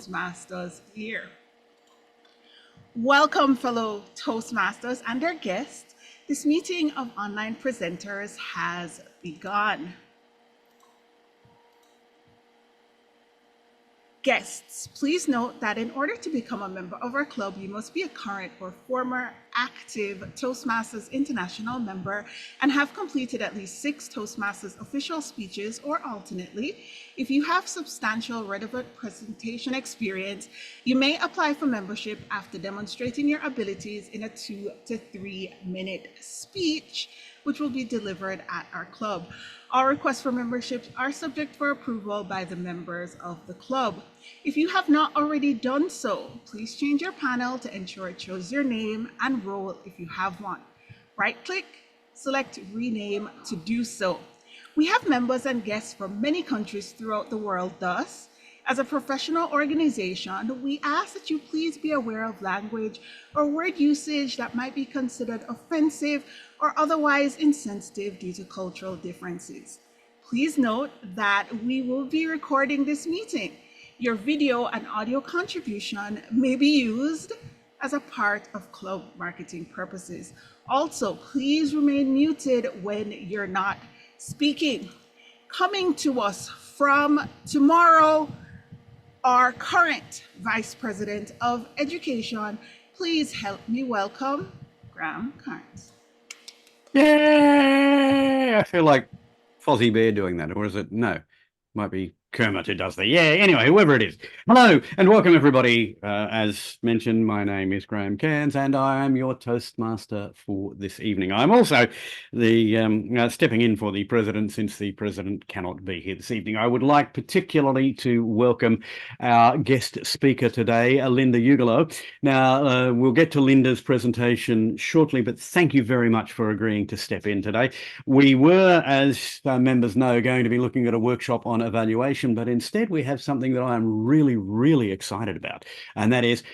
Toastmasters here. Welcome, fellow Toastmasters and their guests. This meeting of online presenters has begun. Guests, please note that in order to become a member of our club, you must be a current or former active Toastmasters International member and have completed at least 6 Toastmasters official speeches, or alternately, if you have substantial relevant presentation experience, you may apply for membership after demonstrating your abilities in a 2 to 3 minute speech, which will be delivered at our club. All requests for membership are subject for approval by the members of the club. If you have not already done so, please change your panel to ensure it shows your name and role if you have one. Right-click, select Rename to do so. We have members and guests from many countries throughout the world. Thus, as a professional organization, we ask that you please be aware of language or word usage that might be considered offensive or otherwise insensitive due to cultural differences. Please note that we will be recording this meeting. Your video and audio contribution may be used as a part of club marketing purposes. Also, please remain muted when you're not speaking. Coming to us from tomorrow, our current Vice President of Education, please help me welcome Graham Carnes. Yay! I feel like Fozzie Bear doing that, or is it? No, might be Kermit who does the yeah. Anyway, whoever it is. Hello and welcome everybody. As mentioned, my name is Graham Cairns and I am your Toastmaster for this evening. I'm also the stepping in for the President since the President cannot be here this evening. I would like particularly to welcome our guest speaker today, Linda Ugelow. Now, we'll get to Linda's presentation shortly, but thank you very much for agreeing to step in today. We were, as members know, going to be looking at a workshop on evaluation, but instead we have something that I'm really excited about, and that is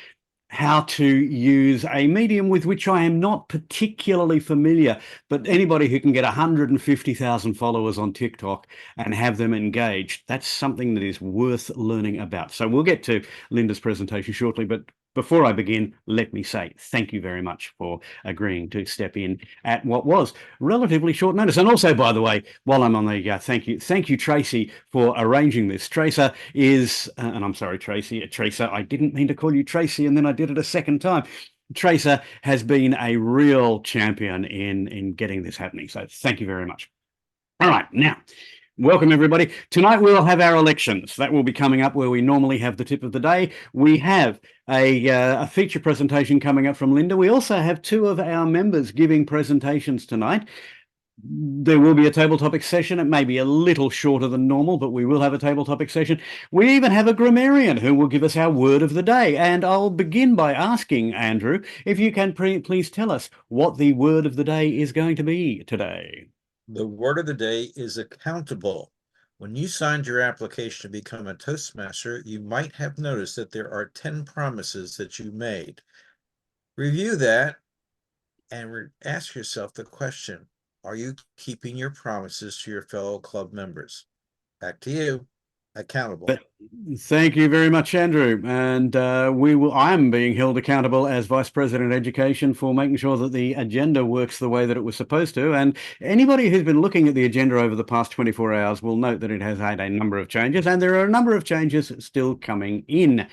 how to use a medium with which I am not particularly familiar, but anybody who can get 150,000 followers on TikTok and have them engaged, that's something that is worth learning about. So we'll get to Linda's presentation shortly, but before I begin, let me say thank you very much for agreeing to step in at what was relatively short notice. And also, by the way, while I'm on the thank you, Tracy, for arranging this. Tracer is, and I'm sorry, Tracer, I didn't mean to call you Tracy, and then I did it a second time. Tracer has been a real champion in getting this happening. So thank you very much. All right, now, welcome everybody. Tonight we'll have our elections. That will be coming up where we normally have the tip of the day. We have a feature presentation coming up from Linda. We also have 2 of our members giving presentations tonight. There will be a table topic session. It may be a little shorter than normal, but we will have a table topic session. We even have a grammarian who will give us our word of the day. And I'll begin by asking Andrew, if you can please tell us what the word of the day is going to be today. The word of the day is accountable. When you signed your application to become a Toastmaster, you might have noticed that there are 10 promises that you made. Review that and ask yourself the question, are you keeping your promises to your fellow club members? Back to you. Accountable. Thank you very much, Andrew. And I'm being held accountable as Vice President Education for making sure that the agenda works the way that it was supposed to. And anybody who's been looking at the agenda over the past 24 hours will note that it has had a number of changes, and there are a number of changes still coming in.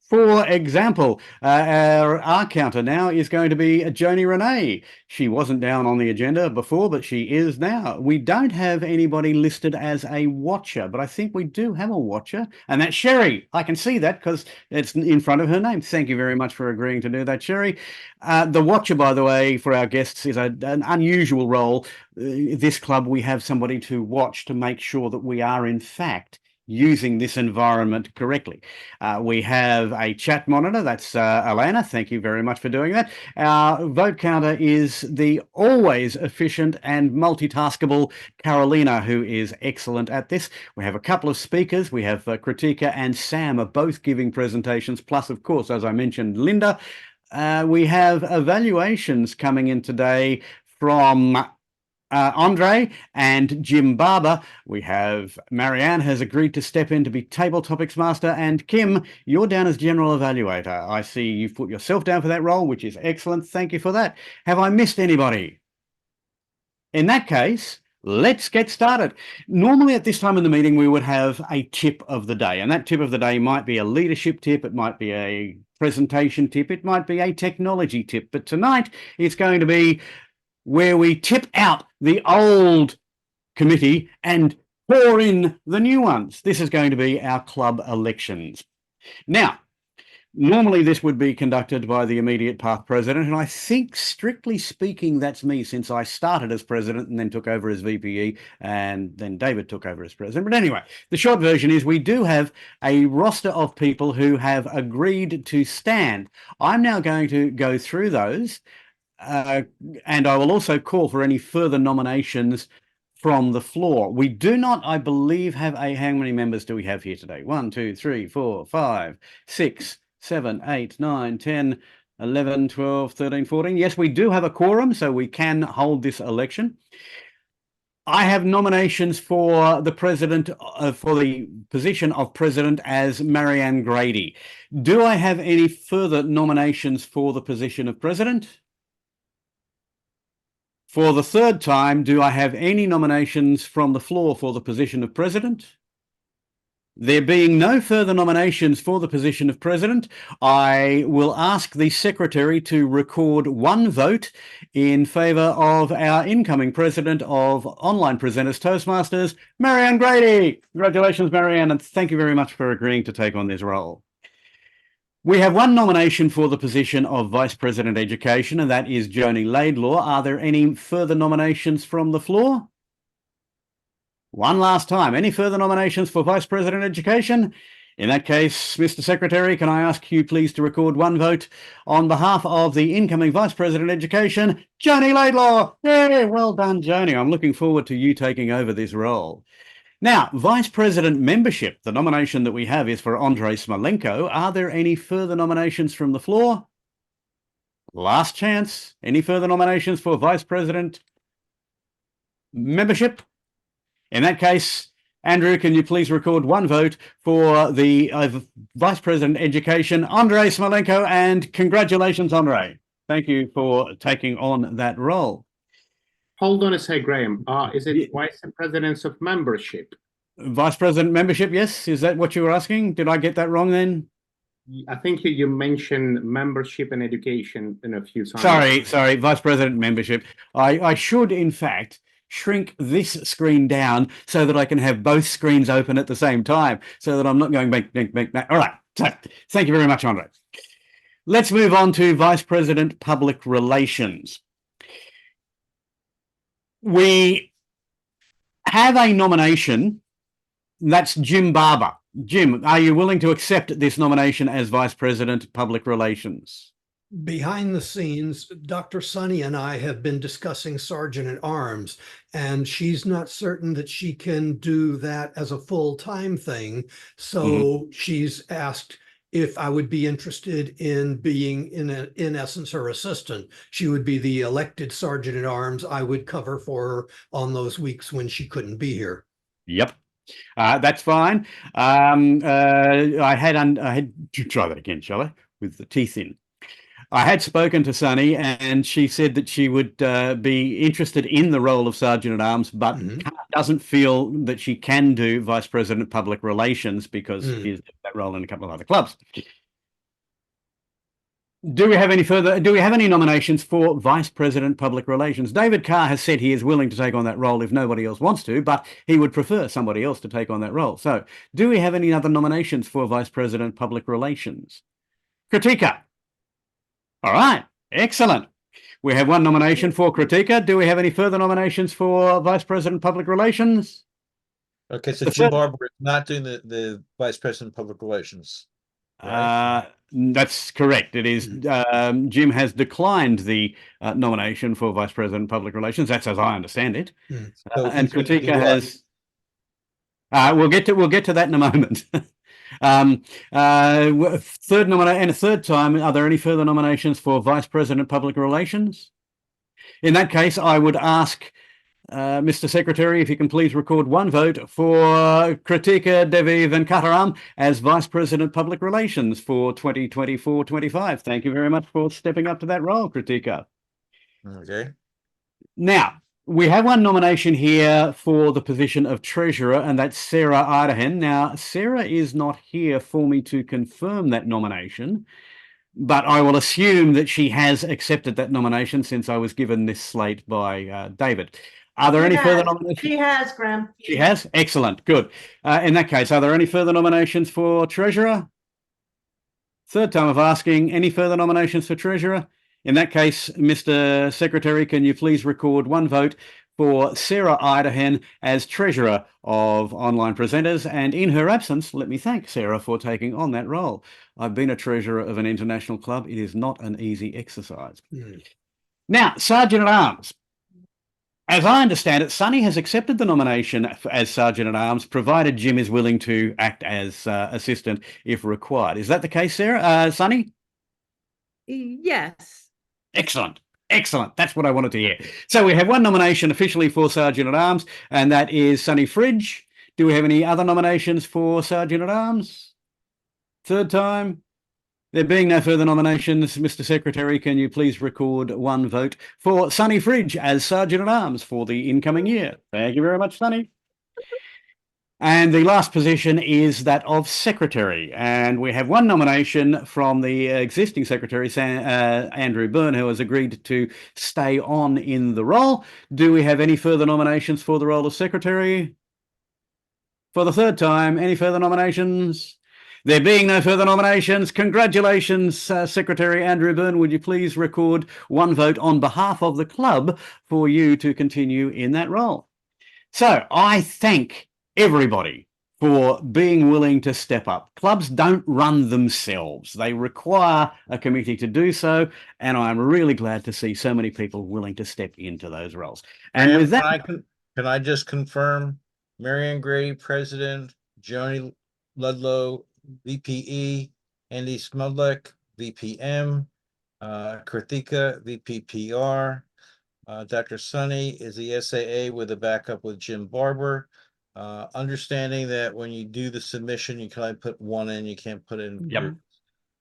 For example, our R counter now is going to be Joni Renee. She wasn't down on the agenda before, but she is now. We don't have anybody listed as a watcher, but I think we do have a watcher, and that's Sherry. I can see that because it's in front of her name. Thank you very much for agreeing to do that, Sherry. The watcher, by the way, for our guests is an unusual role. This club, we have somebody to watch to make sure that we are, in fact, using this environment correctly. We have a chat monitor. That's Alana. Thank you very much for doing that. Our vote counter is the always efficient and multitaskable Carolina, who is excellent at this. We have a couple of speakers. We have Kirthikka and Sam are both giving presentations, plus, of course, as I mentioned, Linda. We have evaluations coming in today from Andre and Jim Barber. We have Marianne has agreed to step in to be table topics master, and Kim, you're down as general evaluator. I see you've put yourself down for that role, which is excellent. Thank you for that. Have I missed anybody? In that case, let's get started. Normally at this time in the meeting, we would have a tip of the day, and that tip of the day might be a leadership tip, it might be a presentation tip, it might be a technology tip, but tonight it's going to be where we tip out the old committee and pour in the new ones. This is going to be our club elections. Now, normally this would be conducted by the immediate path president, and I think strictly speaking that's me, since I started as president and then took over as VPE, and then David took over as president. But anyway, the short version is we do have a roster of people who have agreed to stand. I'm now going to go through those, and I will also call for any further nominations from the floor. We do not, I believe, have how many members do we have here today? 1, 2, 3, 4, 5, 6, 7, 8, 9, 10, 11, 12, 13, 14. Yes, we do have a quorum, so we can hold this election. I have nominations for the president, for the position of president as Marianne Grady. Do I have any further nominations for the position of president? For the third time, do I have any nominations from the floor for the position of president? There being no further nominations for the position of president, I will ask the secretary to record one vote in favour of our incoming president of Online Presenters Toastmasters, Marianne Grady. Congratulations, Marianne, and thank you very much for agreeing to take on this role. We have one nomination for the position of Vice President Education, and that is Joni Laidlaw. Are there any further nominations from the floor? One last time. Any further nominations for Vice President Education? In that case, Mr. Secretary, can I ask you please to record one vote on behalf of the incoming Vice President Education, Joni Laidlaw. Yay, well done, Joni. I'm looking forward to you taking over this role. Now, Vice President membership, the nomination that we have is for Andrei Smolenko. Are there any further nominations from the floor? Last chance. Any further nominations for Vice President membership? In that case, Andrew, can you please record one vote for the Vice President Education, Andrei Smolenko, and congratulations, Andrei. Thank you for taking on that role. Hold on a sec, Graham. Is it Vice Presidents of Membership? Vice President Membership, yes. Is that what you were asking? Did I get that wrong then? I think you mentioned membership and education in a few times. Sorry, Vice President Membership. I should, in fact, shrink this screen down so that I can have both screens open at the same time, so that I'm not going bang, bang, bang, bang. All right, so thank you very much, Andre. Let's move on to Vice President Public Relations. We have a nomination. That's Jim Barber. Jim, are you willing to accept this nomination as Vice President Public Relations? Behind the scenes, Dr. Sunny and I have been discussing Sergeant at Arms, and she's not certain that she can do that as a full-time thing. So she's asked if I would be interested in being, in essence, her assistant. She would be the elected Sergeant at Arms. I would cover for her on those weeks when she couldn't be here. Yep. That's fine. I had to try that again, shall I? With the teeth in. I had spoken to Sunny, and she said that she would be interested in the role of Sergeant at Arms, but doesn't feel that she can do Vice President Public Relations because she's doing that role in a couple of other clubs. Do we have any nominations for Vice President Public Relations? David Carr has said he is willing to take on that role if nobody else wants to, but he would prefer somebody else to take on that role. So do we have any other nominations for Vice President Public Relations? Kirthikka. All right, excellent. We have one nomination for Kirthikka. Do we have any further nominations for Vice President Public Relations? Okay, so Jim Barber is not doing the Vice President Public Relations. Right? That's correct. It is. Jim has declined the nomination for Vice President Public Relations. That's as I understand it. So and Kirthikka has. We'll get to that in a moment. Third nomination and a third time. Are there any further nominations for Vice President Public Relations? In that case, I would ask Mr. Secretary, if you can please record one vote for Kirthikka Devi Venkataram as Vice President Public Relations for 2024-25. Thank you very much for stepping up to that role, Kirthikka. Okay. Now, we have one nomination here for the position of Treasurer, and that's Sarah Idahan. Now, Sarah is not here for me to confirm that nomination, but I will assume that she has accepted that nomination since I was given this slate by David. Are there any further nominations? She has, Graham. She has? Excellent. Good. In that case, are there any further nominations for Treasurer? Third time of asking. Any further nominations for Treasurer? In that case, Mr. Secretary, can you please record one vote for Sarah Idahan as Treasurer of Online Presenters? And in her absence, let me thank Sarah for taking on that role. I've been a Treasurer of an international club. It is not an easy exercise. Now, Sergeant at Arms. As I understand it, Sonny has accepted the nomination as Sergeant at Arms, provided Jim is willing to act as assistant if required. Is that the case, Sarah? Sonny? Yes. Excellent. Excellent. That's what I wanted to hear. So we have one nomination officially for Sergeant at Arms, and that is Sonny Fridge. Do we have any other nominations for Sergeant at Arms? Third time? There being no further nominations, Mr. Secretary, can you please record one vote for Sonny Fridge as Sergeant at Arms for the incoming year? Thank you very much, Sonny. And the last position is that of Secretary. And we have one nomination from the existing Secretary, Andrew Byrne, who has agreed to stay on in the role. Do we have any further nominations for the role of Secretary? For the third time, any further nominations? There being no further nominations, congratulations, Secretary Andrew Byrne. Would you please record one vote on behalf of the club for you to continue in that role? So I thank everybody for being willing to step up. Clubs don't run themselves. They require a committee to do so, and I'm really glad to see so many people willing to step into those roles. And with that, can I just confirm Marianne Grady, President, Joni Ludlow, VPE, Andy Smudlick, VPM, Kirthikka, VPPR, Dr. Sonny is the SAA with a backup with Jim Barber. Understanding that when you do the submission, you can only put one in, you can't put in. Yep.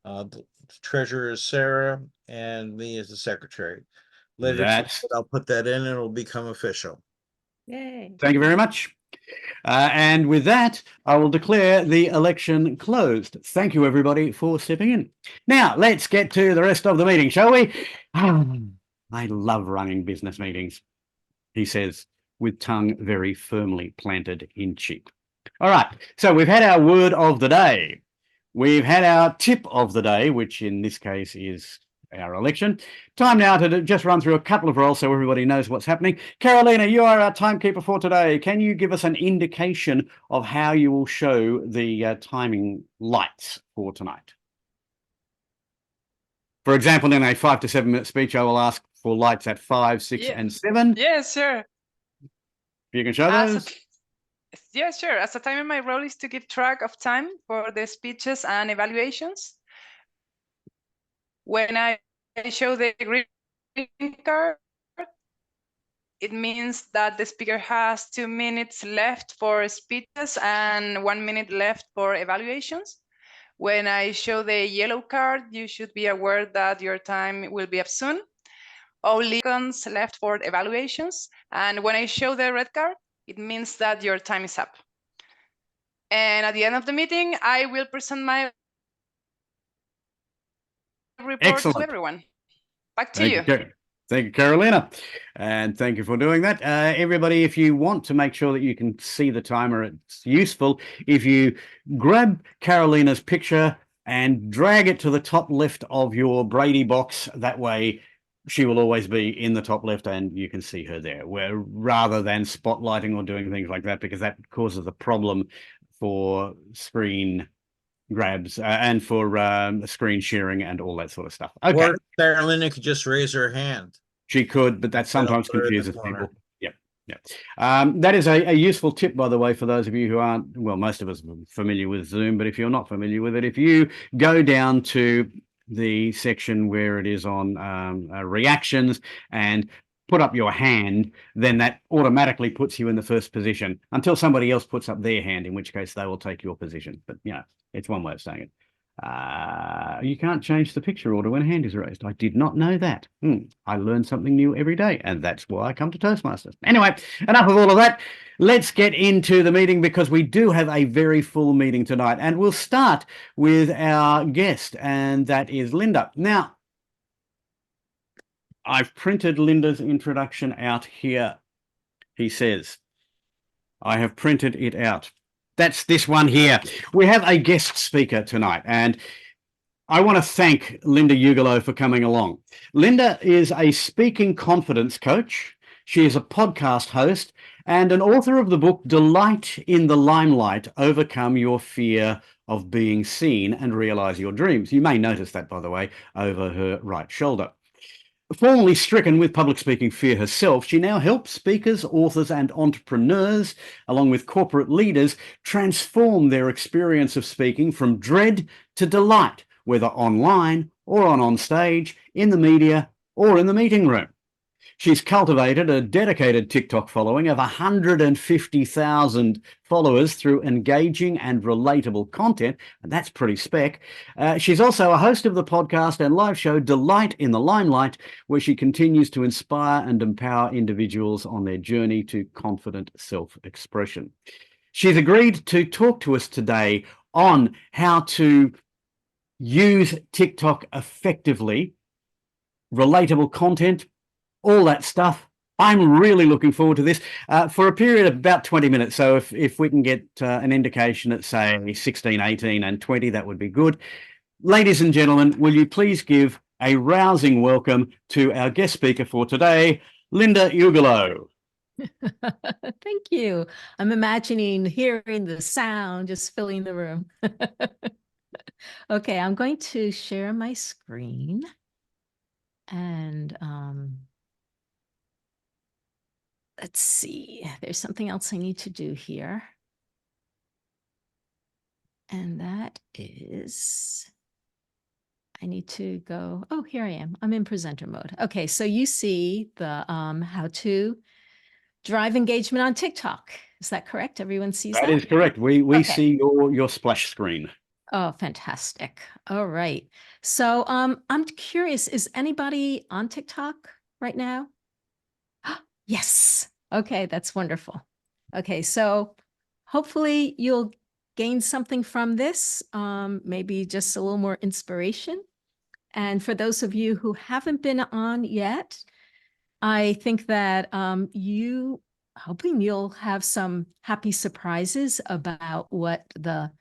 The treasurer is Sarah, and me as the secretary. Later, I'll put that in, and it'll become official. Yay. Thank you very much. And with that, I will declare the election closed. Thank you, everybody, for stepping in. Now, let's get to the rest of the meeting, shall we? I love running business meetings, he says, with tongue very firmly planted in cheek. All right, so we've had our word of the day. We've had our tip of the day, which in this case is our election. Time now to just run through a couple of roles so everybody knows what's happening. Carolina, you are our timekeeper for today. Can you give us an indication of how you will show the timing lights for tonight? For example, in a 5 to 7 minute speech, I will ask for lights at 5, 6, and 7. Yes, sure. You can show those? Yeah, sure. As a timer, my role is to keep track of time for the speeches and evaluations. When I show the green card, it means that the speaker has 2 minutes left for speeches and 1 minute left for evaluations. When I show the yellow card, you should be aware that your time will be up soon. Only seconds left for evaluations. And when I show the red card, it means that your time is up. And at the end of the meeting, I will present my report to everyone. Back to you. Thank you, Carolina. And thank you for doing that. Everybody, if you want to make sure that you can see the timer, it's useful if you grab Carolina's picture and drag it to the top left of your Brady box. That way, she will always be in the top left and you can see her there, where rather than spotlighting or doing things like that, because that causes a problem for screen grabs and for screen sharing and all that sort of stuff. Okay. Or Carolina could just raise her hand. She could, but that sometimes confuses people. Yep. That is a useful tip, by the way, for those of you who aren't, well, most of us are familiar with Zoom, but if you're not familiar with it, if you go down to the section where it is on reactions and put up your hand, then that automatically puts you in the first position until somebody else puts up their hand, in which case they will take your position. But, you know, it's one way of saying it. You can't change the picture order when a hand is raised. I did not know that. I learn something new every day, and that's why I come to Toastmasters. Anyway, enough of all of that. Let's get into the meeting, because we do have a very full meeting tonight, and we'll start with our guest, and that is Linda. Now, I've printed Linda's introduction out here. He says, I have printed it out. That's this one here. We have a guest speaker tonight, and I want to thank Linda Ugelow for coming along. Linda is a speaking confidence coach. She is a podcast host and an author of the book Delight in the Limelight, Overcome Your Fear of Being Seen and Realize Your Dreams. You may notice that, by the way, over her right shoulder. Formerly stricken with public speaking fear herself, she now helps speakers, authors, and entrepreneurs, along with corporate leaders, transform their experience of speaking from dread to delight, whether online or on stage, in the media, or in the meeting room. She's cultivated a dedicated TikTok following of 150,000 followers through engaging and relatable content, and that's pretty spec. She's also a host of the podcast and live show Delight in the Limelight, where she continues to inspire and empower individuals on their journey to confident self-expression. She's agreed to talk to us today on how to use TikTok effectively, relatable content, all that stuff. I'm really looking forward to this for a period of about 20 minutes. So if we can get an indication at, say, 16, 18, and 20, that would be good. Ladies and gentlemen, will you please give a rousing welcome to our guest speaker for today, Linda Ugelow. Thank you. I'm imagining hearing the sound just filling the room. Okay, I'm going to share my screen. And let's see, there's something else I need to do here. And that is, I need to go, oh, here I am. I'm in presenter mode. Okay, so you see the how to drive engagement on TikTok. Is that correct? Everyone sees that? That is correct. We Okay. see your splash screen. Oh, fantastic. All right. So I'm curious, is anybody on TikTok right now? Yes. Okay, that's wonderful. Okay, so hopefully you'll gain something from this, maybe just a little more inspiration. And for those of you who haven't been on yet, I think that hoping you'll have some happy surprises about what the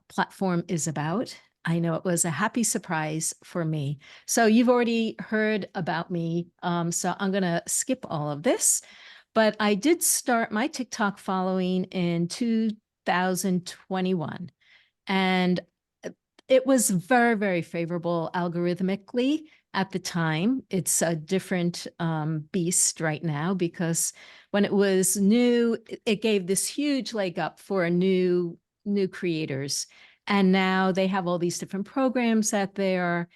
platform is about. I know it was a happy surprise for me. So you've already heard about me, so I'm going to skip all of this. But I did start my TikTok following in 2021. And it was very, very favorable algorithmically at the time. It's a different beast right now, because when it was new, it gave this huge leg up for new creators. And now they have all these different programs that they are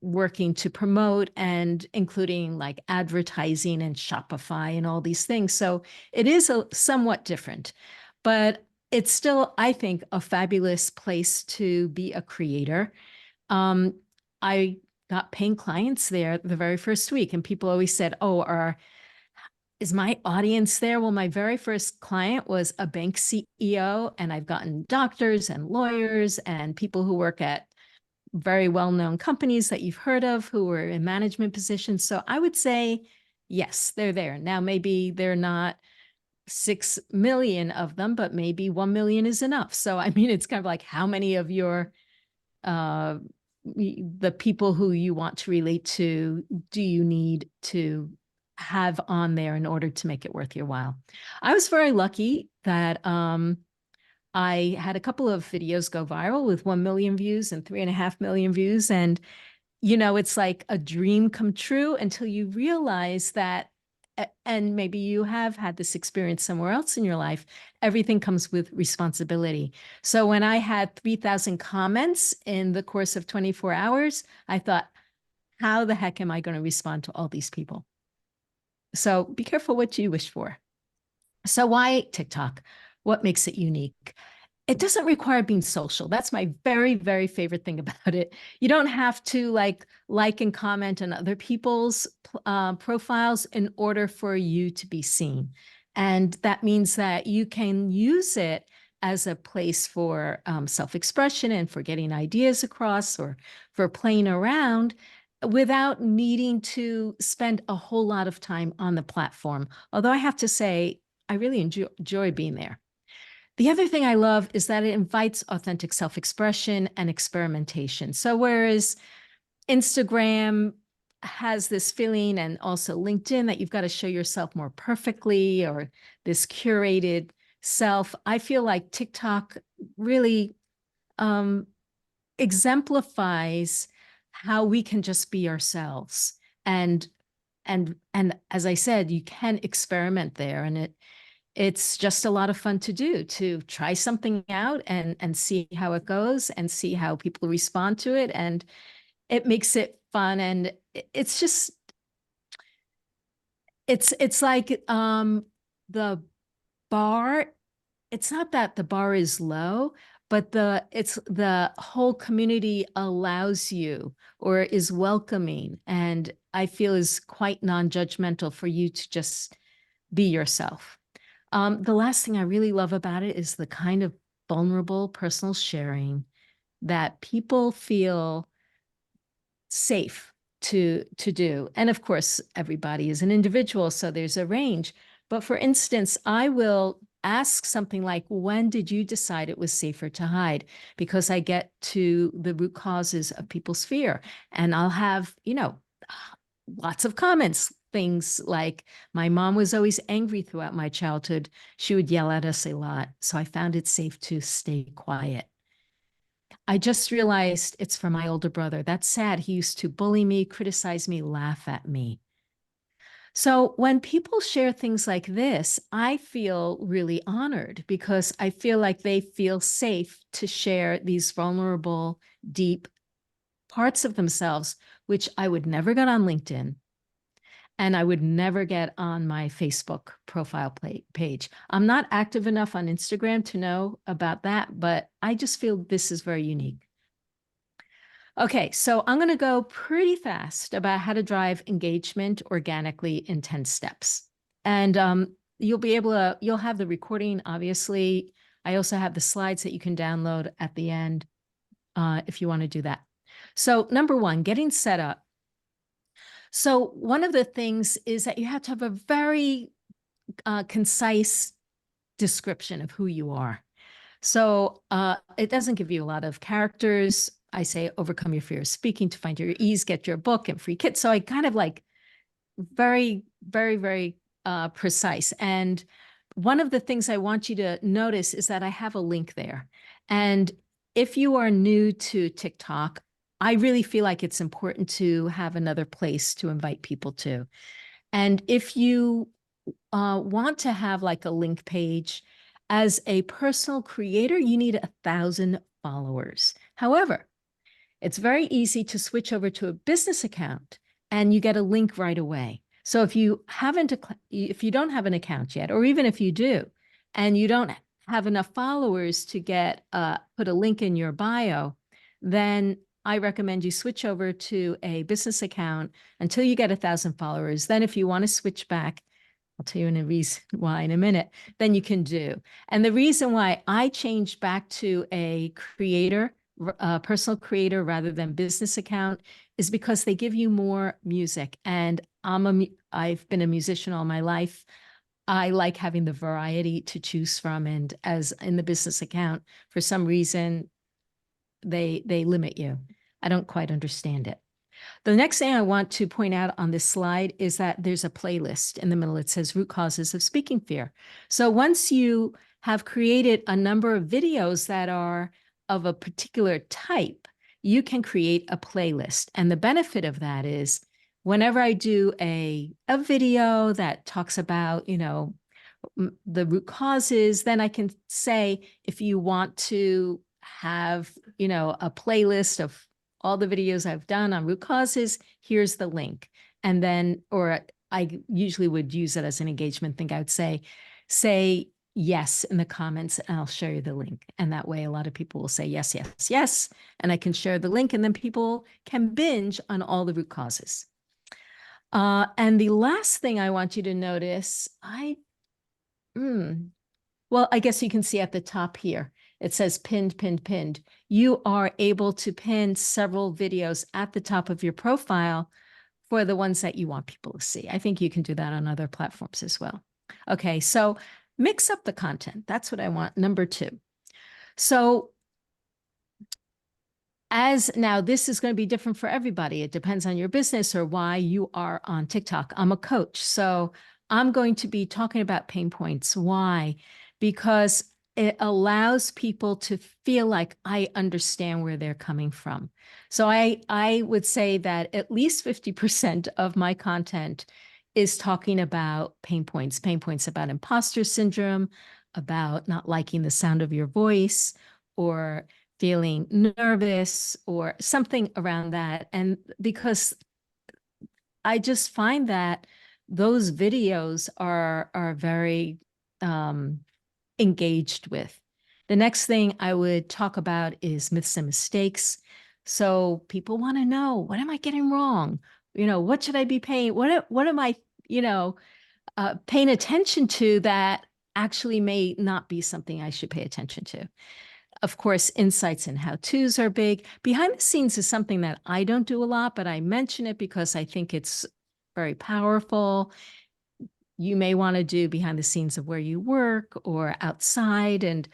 working to promote, and including like advertising and Shopify and all these things. So it is somewhat different, but it's still, I think, a fabulous place to be a creator. I got paying clients there the very first week, and people always said, oh, is my audience there? Well, my very first client was a bank CEO, and I've gotten doctors and lawyers and people who work at very well-known companies that you've heard of who were in management positions. So I would say, yes, they're there. Now, maybe they're not 6 million of them, but maybe 1 million is enough. So, I mean, it's kind of like, how many of your, the people who you want to relate to, do you need to have on there in order to make it worth your while? I was very lucky that I had a couple of videos go viral with 1 million views and 3.5 million views. And, you know, it's like a dream come true until you realize that, and maybe you have had this experience somewhere else in your life, everything comes with responsibility. So when I had 3,000 comments in the course of 24 hours, I thought, how the heck am I going to respond to all these people? So be careful what you wish for. So why TikTok? What makes it unique? It doesn't require being social. That's my very, very favorite thing about it. You don't have to like and comment on other people's profiles in order for you to be seen. And that means that you can use it as a place for self-expression and for getting ideas across or for playing around without needing to spend a whole lot of time on the platform. Although I have to say, I really enjoy being there. The other thing I love is that it invites authentic self-expression and experimentation. So whereas Instagram has this feeling, and also LinkedIn, that you've got to show yourself more perfectly or this curated self, I feel like TikTok really exemplifies how we can just be ourselves. And as I said, you can experiment there, and it's just a lot of fun to do, to try something out and see how it goes and see how people respond to it. And it makes it fun. And it's just, it's like the bar, it's not that the bar is low, but the whole community allows you or is welcoming, and I feel is quite non-judgmental for you to just be yourself. The last thing I really love about it is the kind of vulnerable personal sharing that people feel safe to do. And of course, everybody is an individual, so there's a range. But for instance, I will ask something like, when did you decide it was safer to hide? Because I get to the root causes of people's fear. And I'll have, lots of comments. Things like, my mom was always angry throughout my childhood. She would yell at us a lot. So I found it safe to stay quiet. I just realized it's from my older brother. That's sad. He used to bully me, criticize me, laugh at me. So when people share things like this, I feel really honored because I feel like they feel safe to share these vulnerable, deep parts of themselves, which I would never get on LinkedIn. And I would never get on my Facebook profile page. I'm not active enough on Instagram to know about that, but I just feel this is very unique. Okay, so I'm going to go pretty fast about how to drive engagement organically in 10 steps. And you'll have the recording, obviously. I also have the slides that you can download at the end if you want to do that. So number one, getting set up. So one of the things is that you have to have a very concise description of who you are. So it doesn't give you a lot of characters. I say, overcome your fear of speaking to find your ease, get your book and free kit. So I kind of like very, very, very precise. And one of the things I want you to notice is that I have a link there. And if you are new to TikTok, I really feel like it's important to have another place to invite people to. And if you want to have like a link page, as a personal creator, you need 1,000 followers. However, it's very easy to switch over to a business account and you get a link right away. So if you don't have an account yet, or even if you do, and you don't have enough followers to get put a link in your bio, then I recommend you switch over to a business account until you get 1,000 followers. Then if you want to switch back, I'll tell you a reason why in a minute, then you can do. And the reason why I changed back to a personal creator rather than business account is because they give you more music. And I've been a musician all my life. I like having the variety to choose from. And as in the business account, for some reason, they limit you. I don't quite understand it. The next thing I want to point out on this slide is that there's a playlist in the middle. It says root causes of speaking fear. So once you have created a number of videos that are of a particular type, you can create a playlist. And the benefit of that is whenever I do a video that talks about, the root causes, then I can say, if you want to have, a playlist of all the videos I've done on root causes. Here's the link. And then, or I usually would use it as an engagement thing. I would say yes in the comments, and I'll share you the link. And that way, a lot of people will say yes, yes, yes. And I can share the link, and then people can binge on all the root causes. And the last thing I want you to notice, well, I guess you can see at the top here, it says pinned, pinned, pinned. You are able to pin several videos at the top of your profile for the ones that you want people to see. I think you can do that on other platforms as well. Okay, so mix up the content. That's what I want. Number 2. So as now, this is going to be different for everybody. It depends on your business or why you are on TikTok. I'm a coach, so I'm going to be talking about pain points. Why? Because it allows people to feel like I understand where they're coming from. So I would say that at least 50% of my content is talking about pain points about imposter syndrome, about not liking the sound of your voice, or feeling nervous or something around that. And because I just find that those videos are very engaged with. The next thing I would talk about is myths and mistakes. So people want to know, what am I getting wrong? What should I be paying? What am I, paying attention to that actually may not be something I should pay attention to? Of course, insights and how-tos are big. Behind the scenes is something that I don't do a lot, but I mention it because I think it's very powerful. You may want to do behind the scenes of where you work or outside and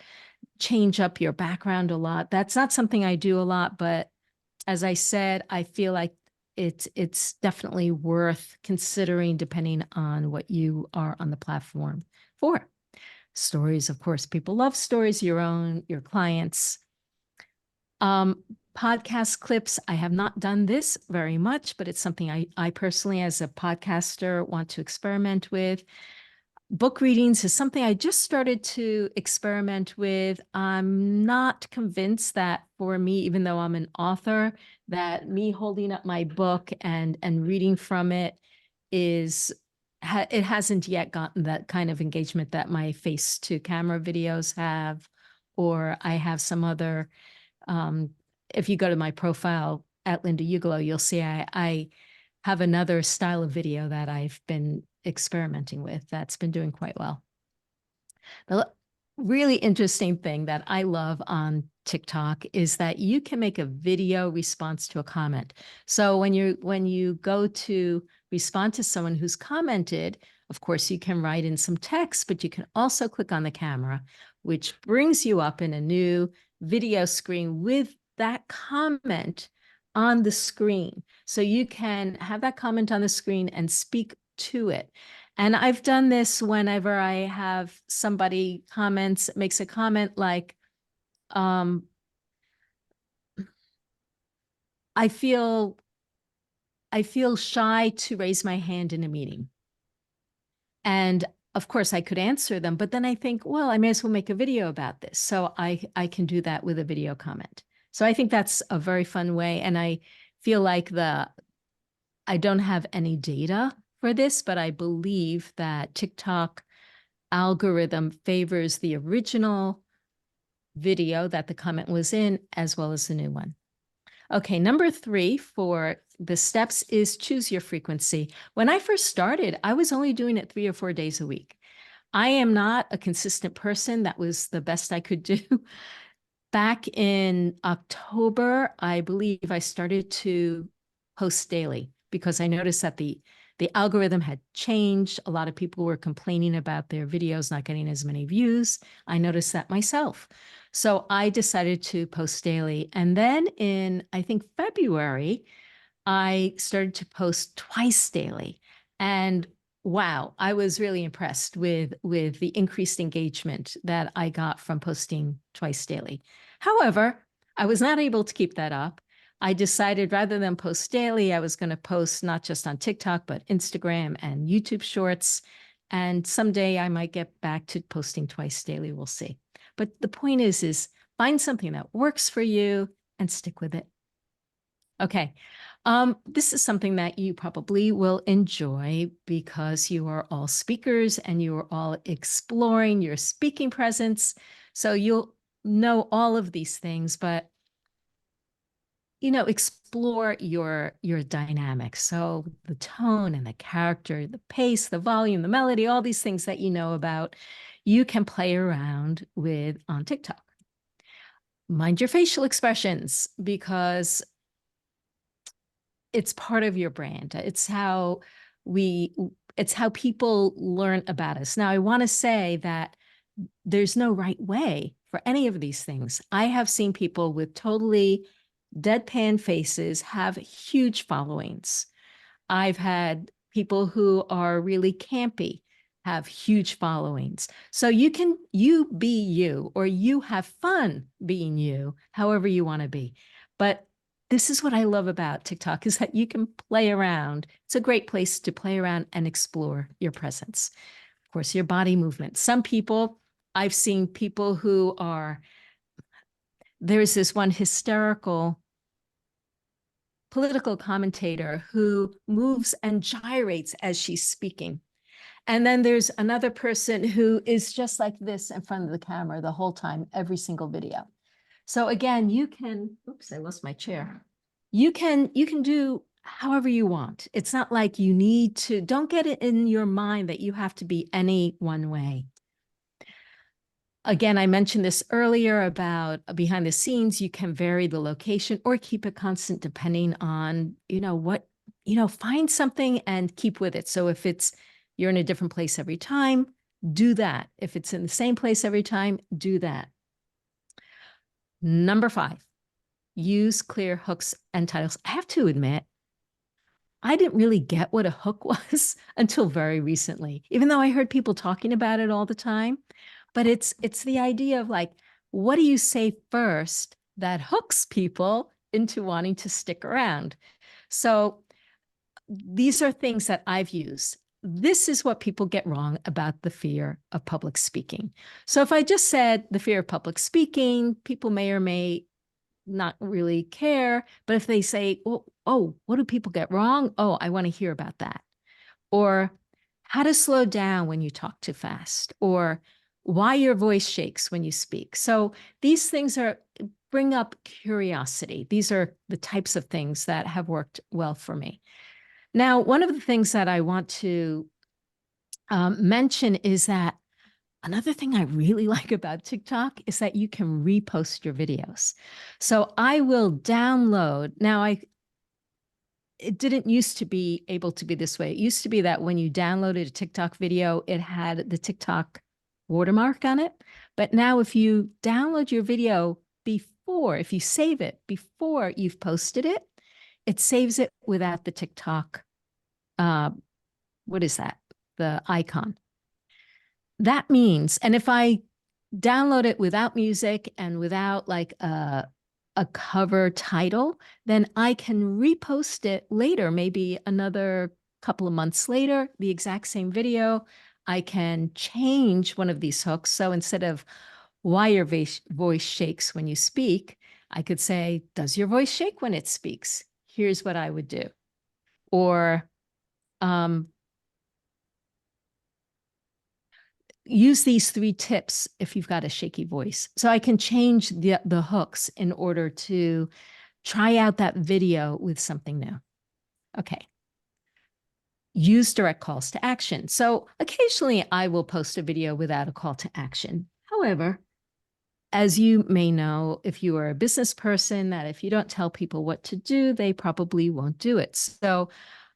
change up your background a lot. That's not something I do a lot, but as I said, I feel like it's definitely worth considering depending on what you are on the platform for. Stories, of course, people love stories, your clients. Podcast clips, I have not done this very much, but it's something I personally, as a podcaster, want to experiment with. Book readings is something I just started to experiment with. I'm not convinced that for me, even though I'm an author, that me holding up my book and reading from it it hasn't yet gotten that kind of engagement that my face to camera videos have, or I have some other, if you go to my profile at Linda Ugelow, you'll see I have another style of video that I've been experimenting with that's been doing quite well. The really interesting thing that I love on TikTok is that you can make a video response to a comment. So when you go to respond to someone who's commented, of course, you can write in some text, but you can also click on the camera, which brings you up in a new video screen with that comment on the screen. So you can have that comment on the screen and speak to it. And I've done this whenever I have somebody makes a comment like, I feel shy to raise my hand in a meeting. And of course I could answer them, but then I think, well, I may as well make a video about this. So I can do that with a video comment. So I think that's a very fun way. And I feel like I don't have any data for this, but I believe that TikTok algorithm favors the original video that the comment was in, as well as the new one. Okay, number 3 for the steps is choose your frequency. When I first started, I was only doing it 3 or 4 days a week. I am not a consistent person. That was the best I could do. Back in October, I believe I started to post daily because I noticed that the algorithm had changed. A lot of people were complaining about their videos not getting as many views. I noticed that myself. So I decided to post daily. And then in, I think, February, I started to post twice daily. And wow, I was really impressed with the increased engagement that I got from posting twice daily. However, I was not able to keep that up. I decided rather than post daily, I was going to post not just on TikTok, but Instagram and YouTube Shorts. And someday I might get back to posting twice daily. We'll see. But the point is find something that works for you and stick with it. Okay. This is something that you probably will enjoy because you are all speakers and you are all exploring your speaking presence. So you'll know all of these things, but explore your dynamics. So the tone and the character, the pace, the volume, the melody, all these things that you know about, you can play around with on TikTok. Mind your facial expressions because it's part of your brand. It's how people learn about us. Now, I want to say that there's no right way for any of these things. I have seen people with totally deadpan faces have huge followings. I've had people who are really campy have huge followings. So you be you, or you have fun being you, however you want to be. But this is what I love about TikTok is that you can play around. It's a great place to play around and explore your presence. Of course, your body movement. Some people, I've seen people who there's this one hysterical political commentator who moves and gyrates as she's speaking. And then there's another person who is just like this in front of the camera the whole time, every single video. So again, you can, oops, I lost my chair. You can do however you want. It's not like you need to, don't get it in your mind that you have to be any one way. Again, I mentioned this earlier about behind the scenes, you can vary the location or keep it constant depending on, find something and keep with it. So if you're in a different place every time, do that. If it's in the same place every time, do that. Number 5, use clear hooks and titles. I have to admit, I didn't really get what a hook was until very recently, even though I heard people talking about it all the time. But it's the idea of like, what do you say first that hooks people into wanting to stick around? So these are things that I've used. This is what people get wrong about the fear of public speaking. So if I just said the fear of public speaking, people may or may not really care. But if they say, oh, what do people get wrong? Oh, I want to hear about that. Or how to slow down when you talk too fast, or why your voice shakes when you speak. So these things bring up curiosity. These are the types of things that have worked well for me. Now, one of the things that I want to mention is that another thing I really like about TikTok is that you can repost your videos. So I will download. Now, it didn't used to be able to be this way. It used to be that when you downloaded a TikTok video, it had the TikTok watermark on it. But now if you download your video if you save it before you've posted it, it saves it without the TikTok, what is that? The icon. That means, and if I download it without music and without like a cover title, then I can repost it later, maybe another couple of months later, the exact same video. I can change one of these hooks. So instead of why your voice shakes when you speak, I could say, does your voice shake when it speaks? Here's what I would do. Or use these 3 tips if you've got a shaky voice. So I can change the hooks in order to try out that video with something new. Okay. Use direct calls to action. So occasionally I will post a video without a call to action. However, as you may know, if you are a business person, that if you don't tell people what to do, they probably won't do it. So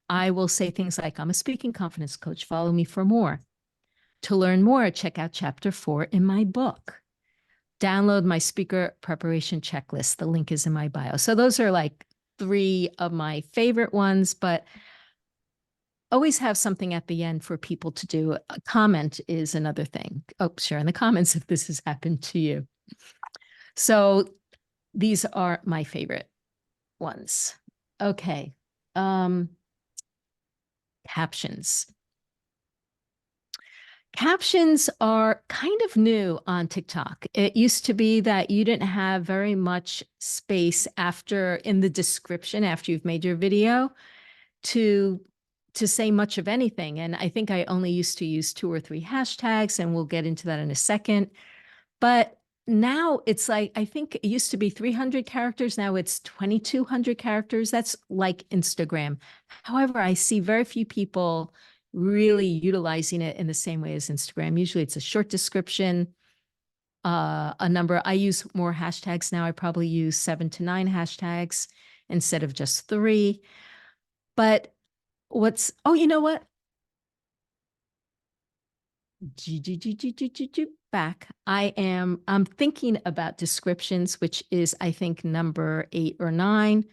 I will say things like, I'm a speaking confidence coach. Follow me for more. To learn more, check out chapter 4 in my book. Download my speaker preparation checklist. The link is in my bio. So those are like 3 of my favorite ones, but always have something at the end for people to do. A comment is another thing. Oh, share in the comments if this has happened to you. So these are my favorite ones. Okay. Captions. Captions are kind of new on TikTok. It used to be that you didn't have very much space in the description after you've made your video to say much of anything. And I think I only used to use 2 or 3 hashtags, and we'll get into that in a second. But now it's like, I think it used to be 300 characters. Now it's 2,200 characters. That's like Instagram. However, I see very few people really utilizing it in the same way as Instagram. Usually it's a short description, a number. I use more hashtags now. I probably use 7 to 9 hashtags instead of just 3. But oh, you know what? Back. I'm thinking about descriptions, which is, I think, number 8 or 9.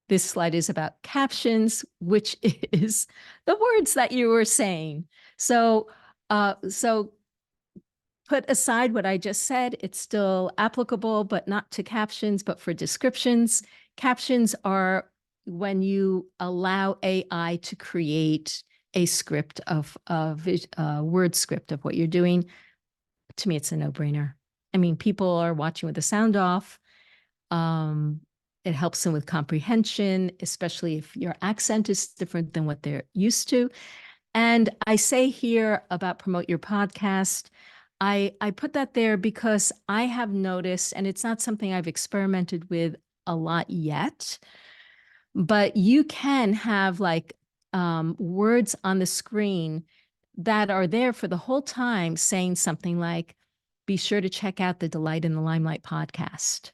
This slide is about captions, which is the words that you were saying. So put aside what I just said, it's still applicable, but not to captions, but for descriptions. Captions are when you allow AI to create a script of a word script of what you're doing. To me, it's a no-brainer. I mean, people are watching with the sound off. It helps them with comprehension, especially if your accent is different than what they're used to. And I say here about promote your podcast, I put that there because I have noticed, and it's not something I've experimented with a lot yet, but you can have like words on the screen that are there for the whole time saying something like, be sure to check out the Delight in the Limelight podcast.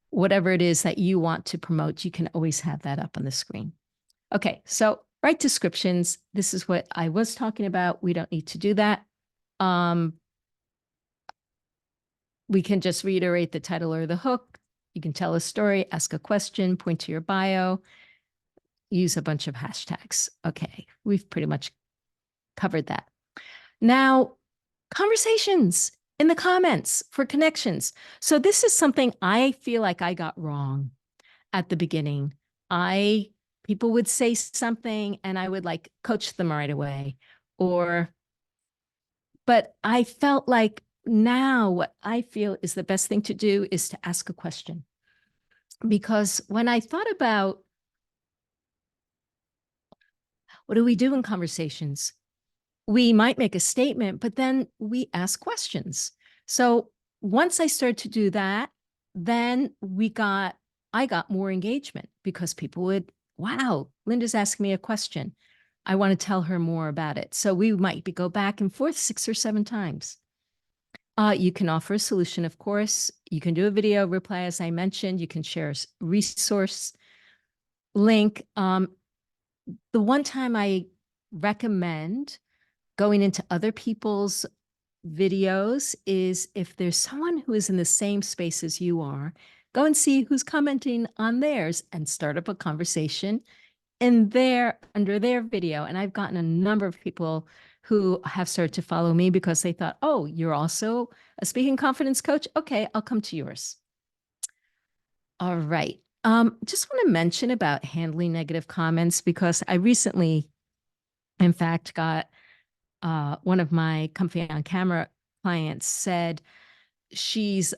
Whatever it is that you want to promote, you can always have that up on the screen. Okay, so write descriptions. This is what I was talking about. We don't need to do that. We can just reiterate the title or the hook. You can tell a story, ask a question, point to your bio, use a bunch of hashtags. Okay, we've pretty much covered that. Now, conversations in the comments for connections. So this is something I feel like I got wrong at the beginning. People would say something and I would like coach them right away, but I felt like now what I feel is the best thing to do is to ask a question. Because when I thought about what do we do in conversations? We might make a statement, but then we ask questions. So once I started to do that, then I got more engagement because people would, wow, Linda's asking me a question. I want to tell her more about it. So we might go back and forth 6 or 7 times. You can offer a solution, of course. You can do a video reply, as I mentioned. You can share a resource link. The one time I recommend going into other people's videos is if there's someone who is in the same space as you are, go and see who's commenting on theirs and start up a conversation under their video. And I've gotten a number of people who have started to follow me because they thought, oh, you're also a speaking confidence coach? Okay, I'll come to yours. All right. Just want to mention about handling negative comments because I recently, in fact, got one of my Comfy on Camera clients said she's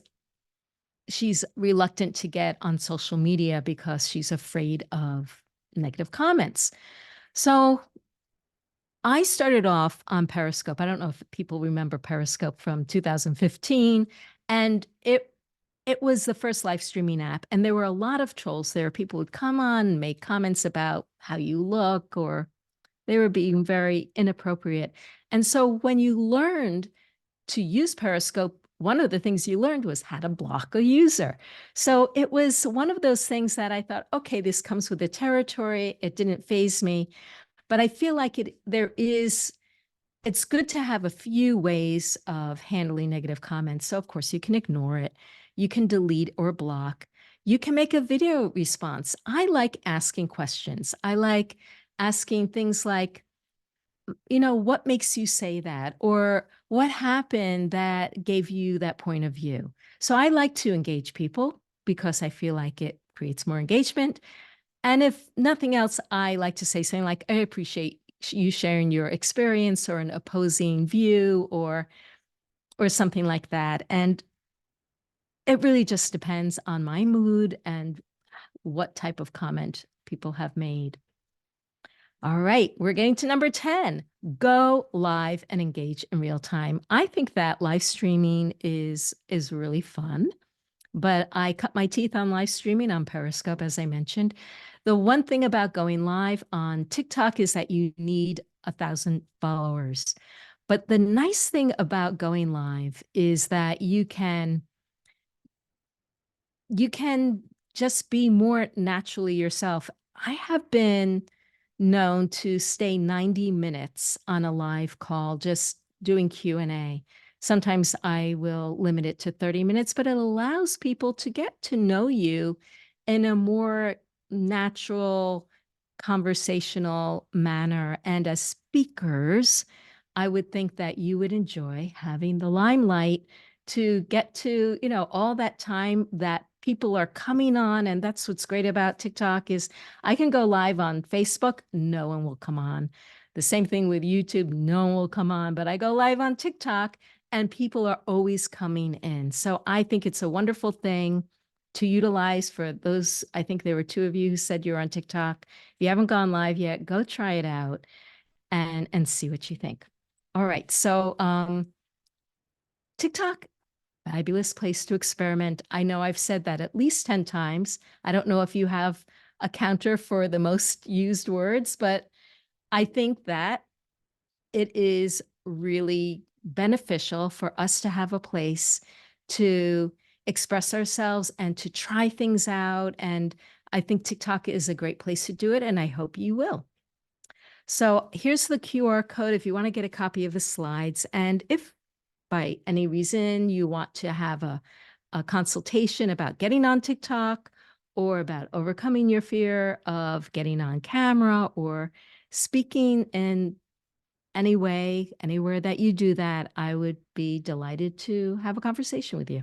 reluctant to get on social media because she's afraid of negative comments. So I started off on Periscope. I don't know if people remember Periscope from 2015, and it was the first live streaming app, and there were a lot of trolls there. People would come on and make comments about how you look, or they were being very inappropriate. And so when you learned to use Periscope, one of the things you learned was how to block a user. So it was one of those things that I thought, okay, this comes with the territory. It didn't faze me, but I feel like it's good to have a few ways of handling negative comments. So of course you can ignore it. You can delete or block. You can make a video response. I like asking questions. I like asking things like, what makes you say that? Or what happened that gave you that point of view? So I like to engage people because I feel like it creates more engagement. And if nothing else, I like to say something like, I appreciate you sharing your experience or an opposing view or something like that. And it really just depends on my mood and what type of comment people have made. All right, we're getting to number 10. Go live and engage in real time. I think that live streaming is really fun, but I cut my teeth on live streaming on Periscope, as I mentioned. The one thing about going live on TikTok is that you need 1,000 followers. But the nice thing about going live is that you can just be more naturally yourself. I have been known to stay 90 minutes on a live call, just doing Q&A. Sometimes I will limit it to 30 minutes, but it allows people to get to know you in a more natural, conversational manner. And as speakers, I would think that you would enjoy having the limelight to get to, all that time that people are coming on. And that's what's great about TikTok is I can go live on Facebook, no one will come on. The same thing with YouTube, no one will come on, but I go live on TikTok and people are always coming in. So I think it's a wonderful thing to utilize for those. I think there were 2 of you who said you're on TikTok. If you haven't gone live yet, go try it out and see what you think. All right. So TikTok, fabulous place to experiment. I know I've said that at least 10 times. I don't know if you have a counter for the most used words, but I think that it is really beneficial for us to have a place to express ourselves and to try things out. And I think TikTok is a great place to do it, and I hope you will. So here's the QR code if you want to get a copy of the slides. And if by any reason you want to have a consultation about getting on TikTok or about overcoming your fear of getting on camera or speaking in any way, anywhere that you do that, I would be delighted to have a conversation with you.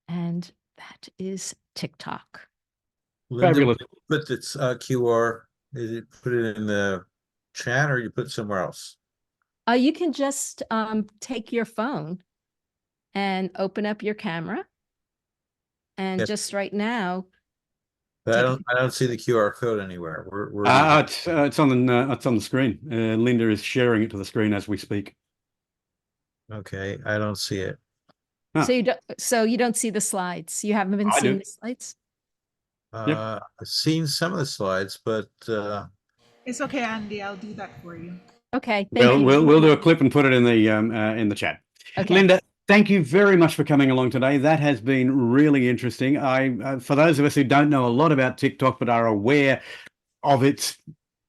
And that is TikTok. Linda, Fabulous. put this QR, did you put it in the chat or you put it somewhere else? You can just take your phone and open up your camera. And Yes. just right now, But I don't see the QR code anywhere. It's on the screen. Linda is sharing it to the screen as we speak. Okay, I don't see it. so you don't see the slides. You haven't been I seeing do. the slides? I've seen some of the slides, but It's okay, Andy. I'll do that for you. Okay, thank you. We'll do a clip and put it in the chat. Okay. Linda, thank you very much for coming along today. That has been really interesting. For those of us who don't know a lot about TikTok but are aware of its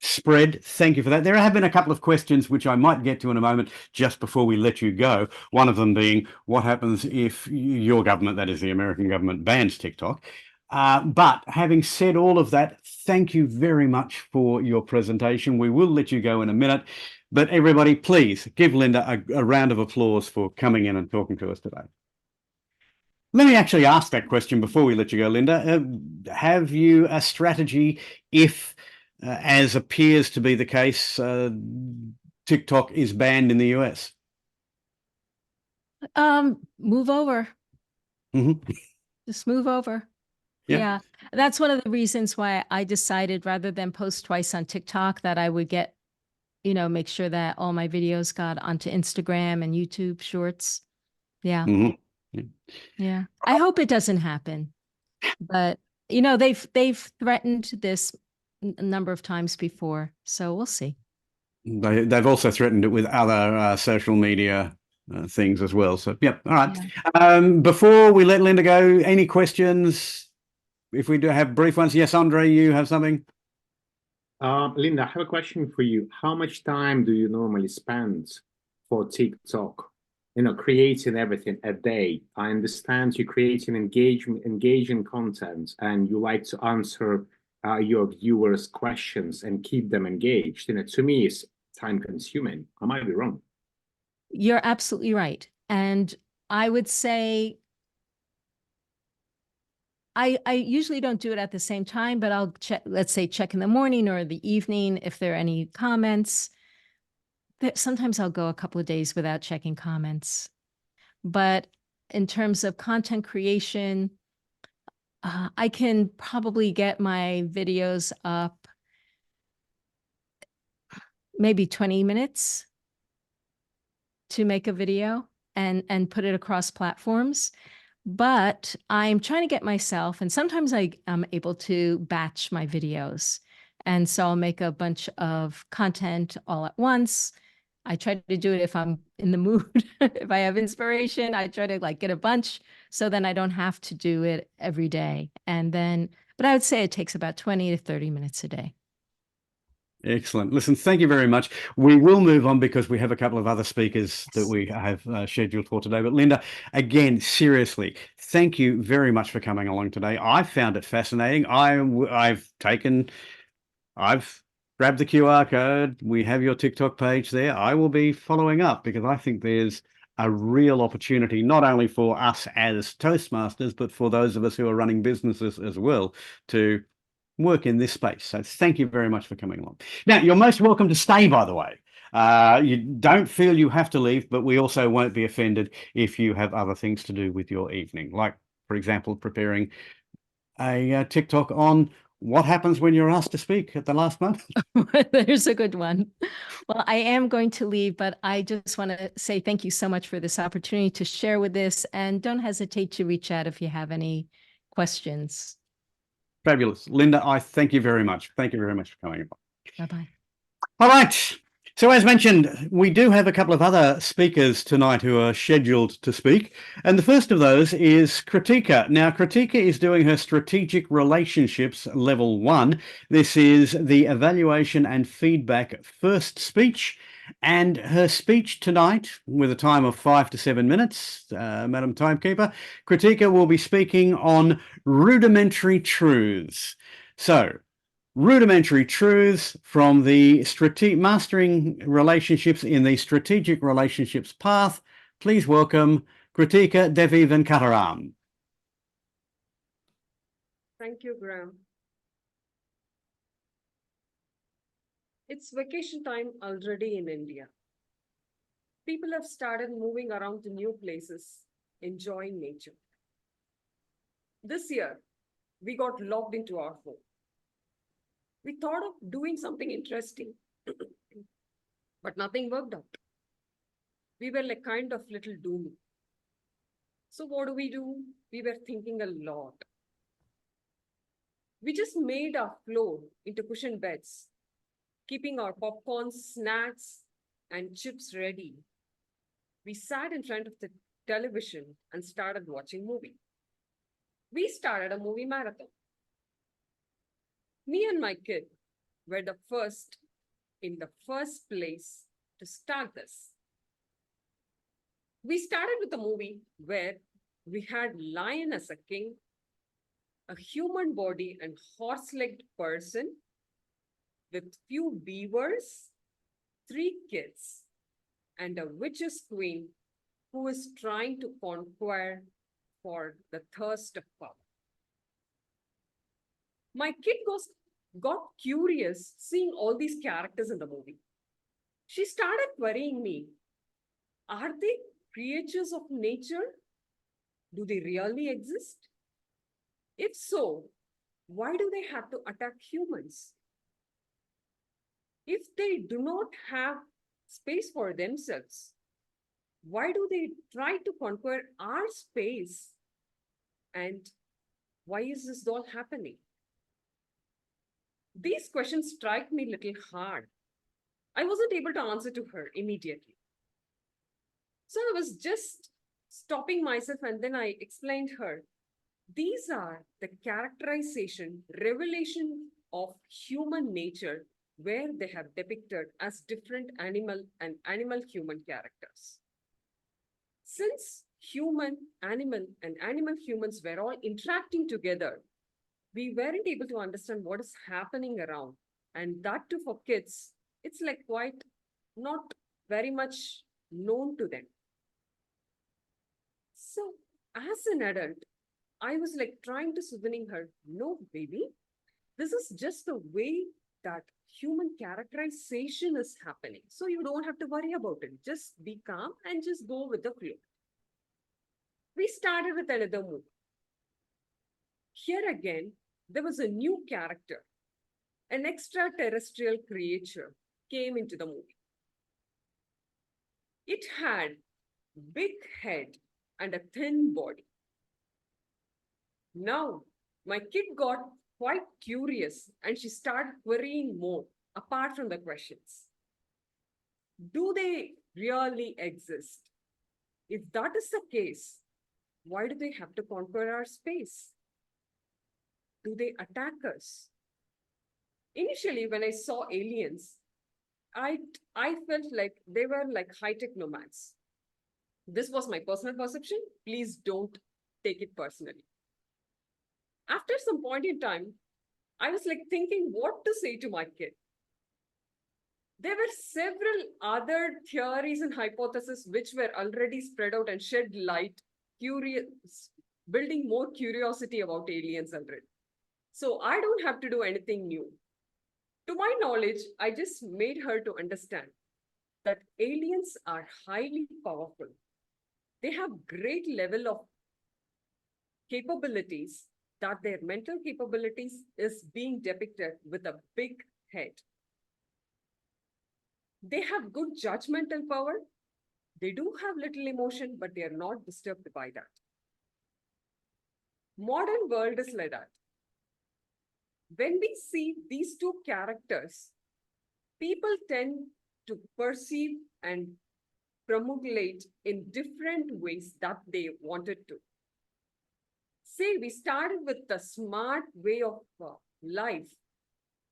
spread, thank you for that. There have been a couple of questions which I might get to in a moment just before we let you go. One of them being, what happens if your government, that is the American government, bans TikTok? But having said all of that, thank you very much for your presentation. We will let you go in a minute, but everybody, please give Linda a round of applause for coming in and talking to us today. Let me actually ask that question before we let you go, Linda. Have you a strategy if, as appears to be the case, TikTok is banned in the US? Move over. Mm-hmm. Just move over. Yeah, that's one of the reasons why I decided rather than post twice on TikTok that I would get, make sure that all my videos got onto Instagram and YouTube Shorts. Yeah. Mm-hmm. Yeah. I hope it doesn't happen. But, they've threatened this a number of times before. So we'll see. They've also threatened it with other social media things as well. So, yep. All right. Yeah. Before we let Linda go, any questions? If we do have brief ones. Yes, Andre, you have something? Linda, I have a question for you. How much time do you normally spend for TikTok? Creating everything a day. I understand you're creating engaging content and you like to answer your viewers' questions and keep them engaged. To me, it's time consuming. I might be wrong. You're absolutely right. And I would say I usually don't do it at the same time, but I'll check, let's say check in the morning or the evening if there are any comments. Sometimes I'll go a couple of days without checking comments. But in terms of content creation, I can probably get my videos up maybe 20 minutes to make a video and put it across platforms. But I'm trying to get myself, and sometimes I am able to batch my videos. And so I'll make a bunch of content all at once. I try to do it if I'm in the mood. If I have inspiration, I try to like get a bunch so then I don't have to do it every day. And then, but I would say it takes about 20 to 30 minutes a day. Excellent. Listen, thank you very much. We will move on because we have a couple of other speakers that we have scheduled for today. But Linda, again, seriously, thank you very much for coming along today. I found it fascinating. I've grabbed the QR code. We have your TikTok page there. I will be following up because I think there's a real opportunity, not only for us as Toastmasters, but for those of us who are running businesses as well, to work in this space. So thank you very much for coming along. Now, you're most welcome to stay, by the way. You don't feel you have to leave, but we also won't be offended if you have other things to do with your evening, like, for example, preparing a TikTok on what happens when you're asked to speak at the last moment. There's a good one. Well, I am going to leave, but I just want to say thank you so much for this opportunity to share with this, and don't hesitate to reach out if you have any questions. Fabulous. Linda, I thank you very much. Thank you very much for coming. Bye-bye. All right. So as mentioned, we do have a couple of other speakers tonight who are scheduled to speak. And the first of those is Kirthikka. Now, Kirthikka is doing her Strategic Relationships Level 1. This is the evaluation and feedback first speech. And her speech tonight, with a time of 5 to 7 minutes, Madam Timekeeper, Kirthikka will be speaking on rudimentary truths. So, rudimentary truths from the mastering relationships in the strategic relationships path. Please welcome Kirthikka Devi Venkataram. Thank you, Graham. It's vacation time already in India. People have started moving around to new places, enjoying nature. This year, we got locked into our home. We thought of doing something interesting, but nothing worked out. We were like kind of little doomed. So what do? We were thinking a lot. We just made our floor into cushion beds, keeping our popcorn, snacks, and chips ready. We sat in front of the television and started watching movie. We started a movie marathon. Me and my kid were the first in the first place to start this. We started with a movie where we had lion as a king, a human body and horse-legged person with few beavers, 3 kids, and a witch's queen who is trying to conquer for the thirst of power. My kid got curious seeing all these characters in the movie. She started querying me. Are they creatures of nature? Do they really exist? If so, why do they have to attack humans? If they do not have space for themselves, why do they try to conquer our space? And why is this all happening? These questions strike me a little hard. I wasn't able to answer to her immediately. So I was just stopping myself, and then I explained her, these are the characterization, revelation of human nature, where they have depicted as different animal and animal-human characters. Since human, animal, and animal-humans were all interacting together, we weren't able to understand what is happening around. And that too for kids, it's like quite not very much known to them. So as an adult, I was like trying to soothing her. No, baby, this is just the way that human characterization is happening. So you don't have to worry about it. Just be calm and just go with the flow. We started with another movie. Here again, there was a new character. An extraterrestrial creature came into the movie. It had big head and a thin body. Now, my kid got quite curious and she started querying more apart from the questions. Do they really exist? If that is the case, why do they have to conquer our space? Do they attack us? Initially, when I saw aliens, I felt like they were like high-tech nomads. This was my personal perception. Please don't take it personally. After some point in time, I was like thinking what to say to my kid. There were several other theories and hypotheses which were already spread out and shed light, building more curiosity about aliens already. So I don't have to do anything new. To my knowledge, I just made her to understand that aliens are highly powerful. They have great level of capabilities, that their mental capabilities is being depicted with a big head. They have good judgmental power. They do have little emotion, but they are not disturbed by that. Modern world is like that. When we see these two characters, people tend to perceive and promulgate in different ways that they wanted to. Say we started with the smart way of life,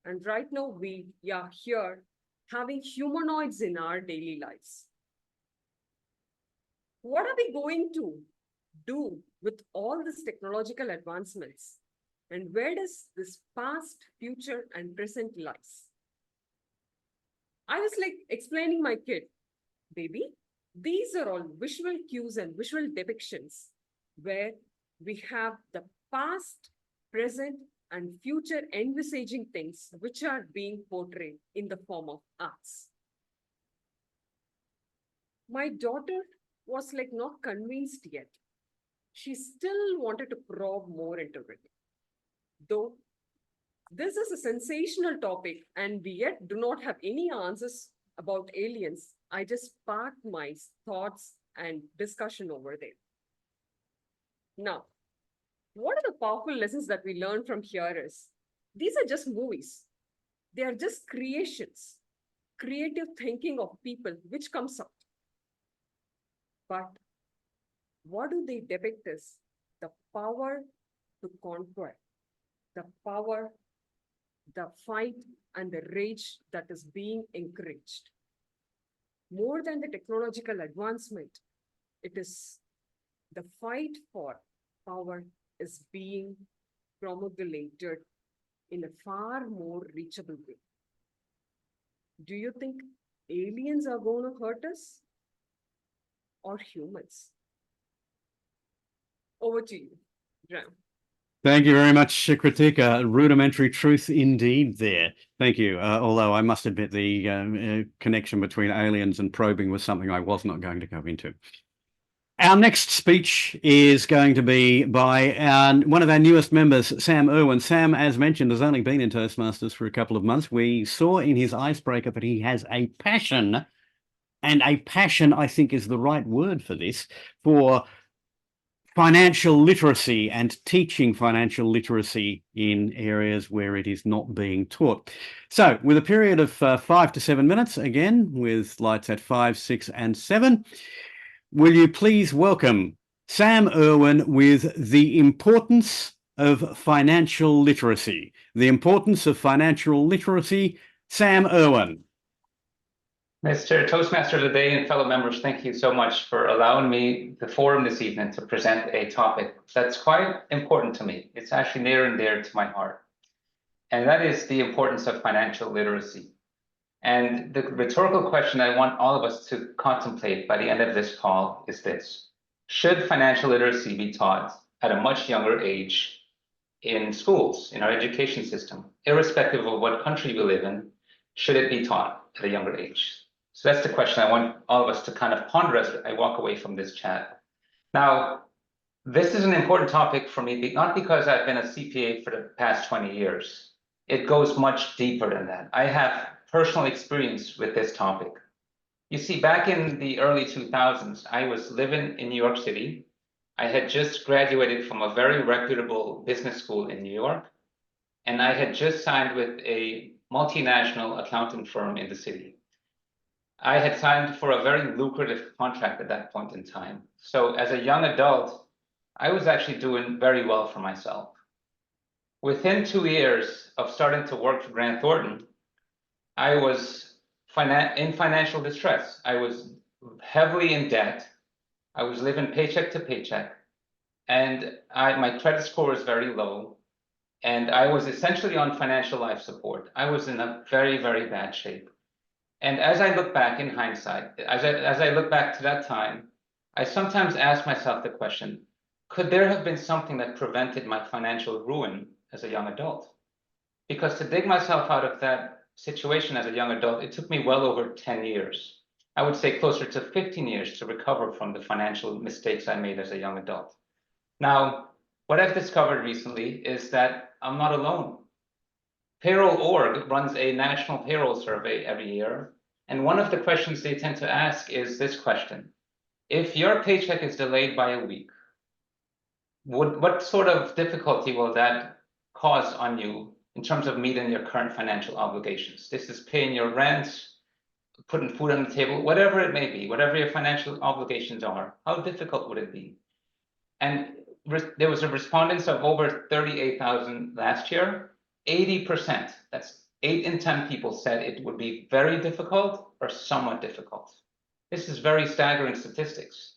and right now we are here having humanoids in our daily lives. What are we going to do with all these technological advancements? And where does this past, future, and present lies? I was like explaining my kid, baby, these are all visual cues and visual depictions where we have the past, present, and future envisaging things which are being portrayed in the form of arts. My daughter was like not convinced yet. She still wanted to probe more into it. Though this is a sensational topic and we yet do not have any answers about aliens, I just parked my thoughts and discussion over there. Now, what are the powerful lessons that we learn from here is, these are just movies. They are just creations, creative thinking of people which comes out. But what do they depict is the power to conquer, the power, the fight, and the rage that is being encouraged. More than the technological advancement, it is the fight for power is being promulgated in a far more reachable way. Do you think aliens are going to hurt us or humans? Over to you, Ram. Thank you very much, Kirthikka. Rudimentary truth indeed there. Thank you. Although I must admit the connection between aliens and probing was something I was not going to go into. Our next speech is going to be by one of our newest members, Sam Irwin. Sam, as mentioned, has only been in Toastmasters for a couple of months. We saw in his icebreaker that he has a passion, and a passion, I think, is the right word for this, for financial literacy and teaching financial literacy in areas where it is not being taught. So with a period of 5 to 7 minutes, again, with lights at 5, 6, and 7, will you please welcome Sam Irwin with The Importance of Financial Literacy. The Importance of Financial Literacy, Sam Irwin. Mr. Toastmaster of the Day and fellow members, thank you so much for allowing me the forum this evening to present a topic that's quite important to me. It's actually near and dear to my heart. And that is the importance of financial literacy. And the rhetorical question I want all of us to contemplate by the end of this call is this: should financial literacy be taught at a much younger age in schools, in our education system, irrespective of what country we live in? Should it be taught at a younger age? So that's the question I want all of us to kind of ponder as I walk away from this chat. Now, this is an important topic for me, not because I've been a CPA for the past 20 years. It goes much deeper than that. I have personal experience with this topic. You see, back in the early 2000s, I was living in New York City. I had just graduated from a very reputable business school in New York, and I had just signed with a multinational accounting firm in the city. I had signed for a very lucrative contract at that point in time. So as a young adult, I was actually doing very well for myself. Within 2 years of starting to work for Grant Thornton, I was in financial distress. I was heavily in debt. I was living paycheck to paycheck, and my credit score was very low, and I was essentially on financial life support. I was in a very, very bad shape. And as I look back in hindsight, as I look back to that time, I sometimes ask myself the question, could there have been something that prevented my financial ruin as a young adult? Because to dig myself out of that situation as a young adult, it took me well over 10 years. I would say closer to 15 years to recover from the financial mistakes I made as a young adult. Now, what I've discovered recently is that I'm not alone. Payroll.org runs a national payroll survey every year, and one of the questions they tend to ask is this question: if your paycheck is delayed by a week, what sort of difficulty will that cause on you in terms of meeting your current financial obligations? This is paying your rent, putting food on the table, whatever it may be, whatever your financial obligations are. How difficult would it be? And there was a respondents of over 38,000 last year. 80%, that's 8 in 10 people, said it would be very difficult or somewhat difficult. This is very staggering statistics.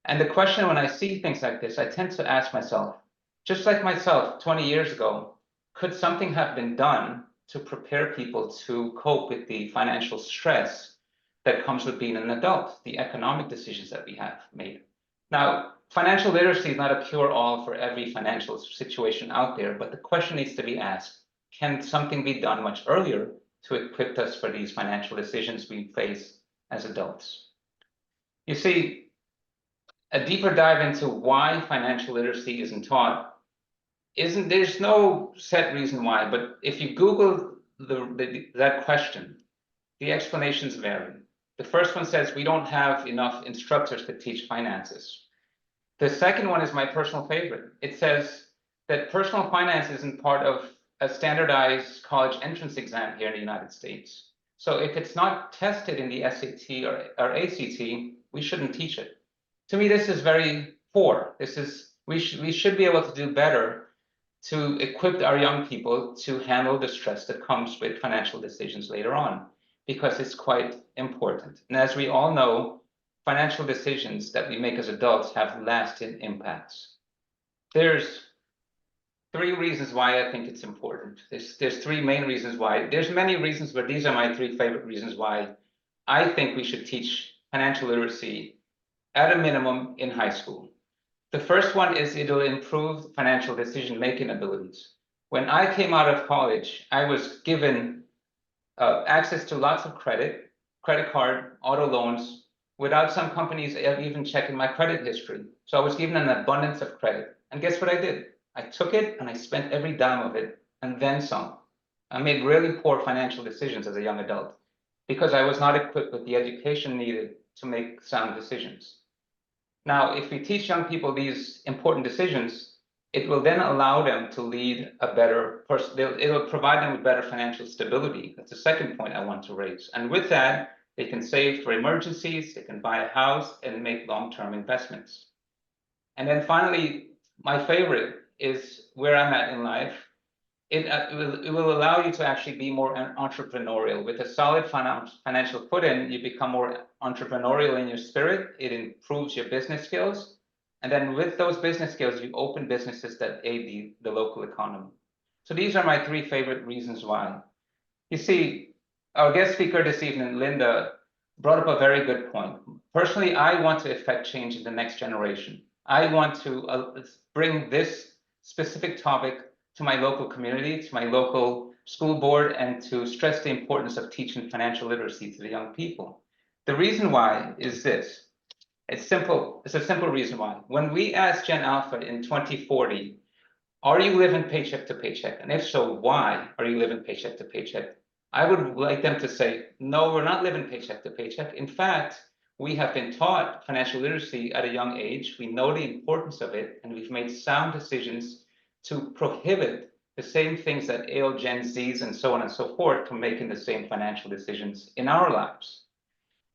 And the question when I see things like this, I tend to ask myself, just like myself 20 years ago, could something have been done to prepare people to cope with the financial stress that comes with being an adult, the economic decisions that we have made? Now, financial literacy is not a cure-all for every financial situation out there, but the question needs to be asked, can something be done much earlier to equip us for these financial decisions we face as adults? You see, a deeper dive into why financial literacy isn't taught there's no set reason why, but if you Google that question, the explanations vary. The first one says we don't have enough instructors to teach finances. The second one is my personal favorite. It says that personal finance isn't part of a standardized college entrance exam here in the United States. So if it's not tested in the SAT or ACT, we shouldn't teach it. To me, this is very poor. We should be able to do better to equip our young people to handle the stress that comes with financial decisions later on, because it's quite important. And as we all know, financial decisions that we make as adults have lasting impacts. There's 3 reasons why I think it's important. There's 3 main reasons why. There's many reasons, but these are my 3 favorite reasons why I think we should teach financial literacy at a minimum in high school. The first one is it'll improve financial decision-making abilities. When I came out of college, I was given access to lots of credit card, auto loans, without some companies even checking my credit history. So I was given an abundance of credit. And guess what I did? I took it and I spent every dime of it and then some. I made really poor financial decisions as a young adult because I was not equipped with the education needed to make sound decisions. Now, if we teach young people these important decisions, it will then allow them to lead a better person. It'll provide them with better financial stability. That's the second point I want to raise. And with that, they can save for emergencies, they can buy a house and make long-term investments. And then finally, my favorite is where I'm at in life. It will allow you to actually be more entrepreneurial. With a solid financial footing, you become more entrepreneurial in your spirit. It improves your business skills. And then with those business skills, you open businesses that aid the local economy. So these are my 3 favorite reasons why. You see, our guest speaker this evening, Linda, brought up a very good point. Personally, I want to effect change in the next generation. I want to bring this specific topic to my local community, to my local school board, and to stress the importance of teaching financial literacy to the young people. The reason why is this. It's simple. It's a simple reason why. When we asked Gen Alpha in 2040, are you living paycheck to paycheck? And if so, why are you living paycheck to paycheck? I would like them to say, no, we're not living paycheck to paycheck. In fact, we have been taught financial literacy at a young age. We know the importance of it, and we've made sound decisions to prohibit the same things that ail Gen Zs and so on and so forth from making the same financial decisions in our lives.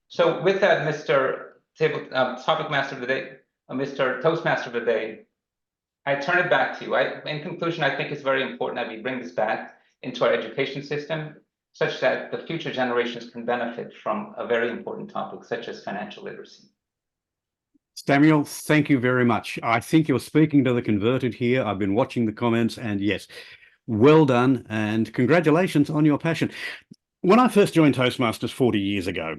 So with that, Mr. Topic Master of the Day, Mr. Toastmaster of the Day, I turn it back to you. In conclusion, I think it's very important that we bring this back into our education system, such that the future generations can benefit from a very important topic, such as financial literacy. Samuel, thank you very much. I think you're speaking to the converted here. I've been watching the comments, and yes, well done, and congratulations on your passion. When I first joined Toastmasters 40 years ago,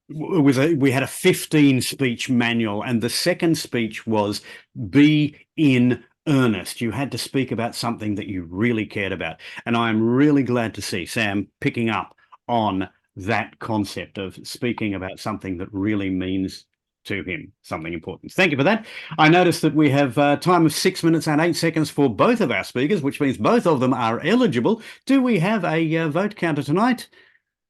we had a 15-speech manual, and the second speech was be in earnest. You had to speak about something that you really cared about. And I'm really glad to see Sam picking up on that concept of speaking about something that really means to him something important. Thank you for that. I noticed that we have a time of 6 minutes and 8 seconds for both of our speakers, which means both of them are eligible. Do we have a vote counter tonight?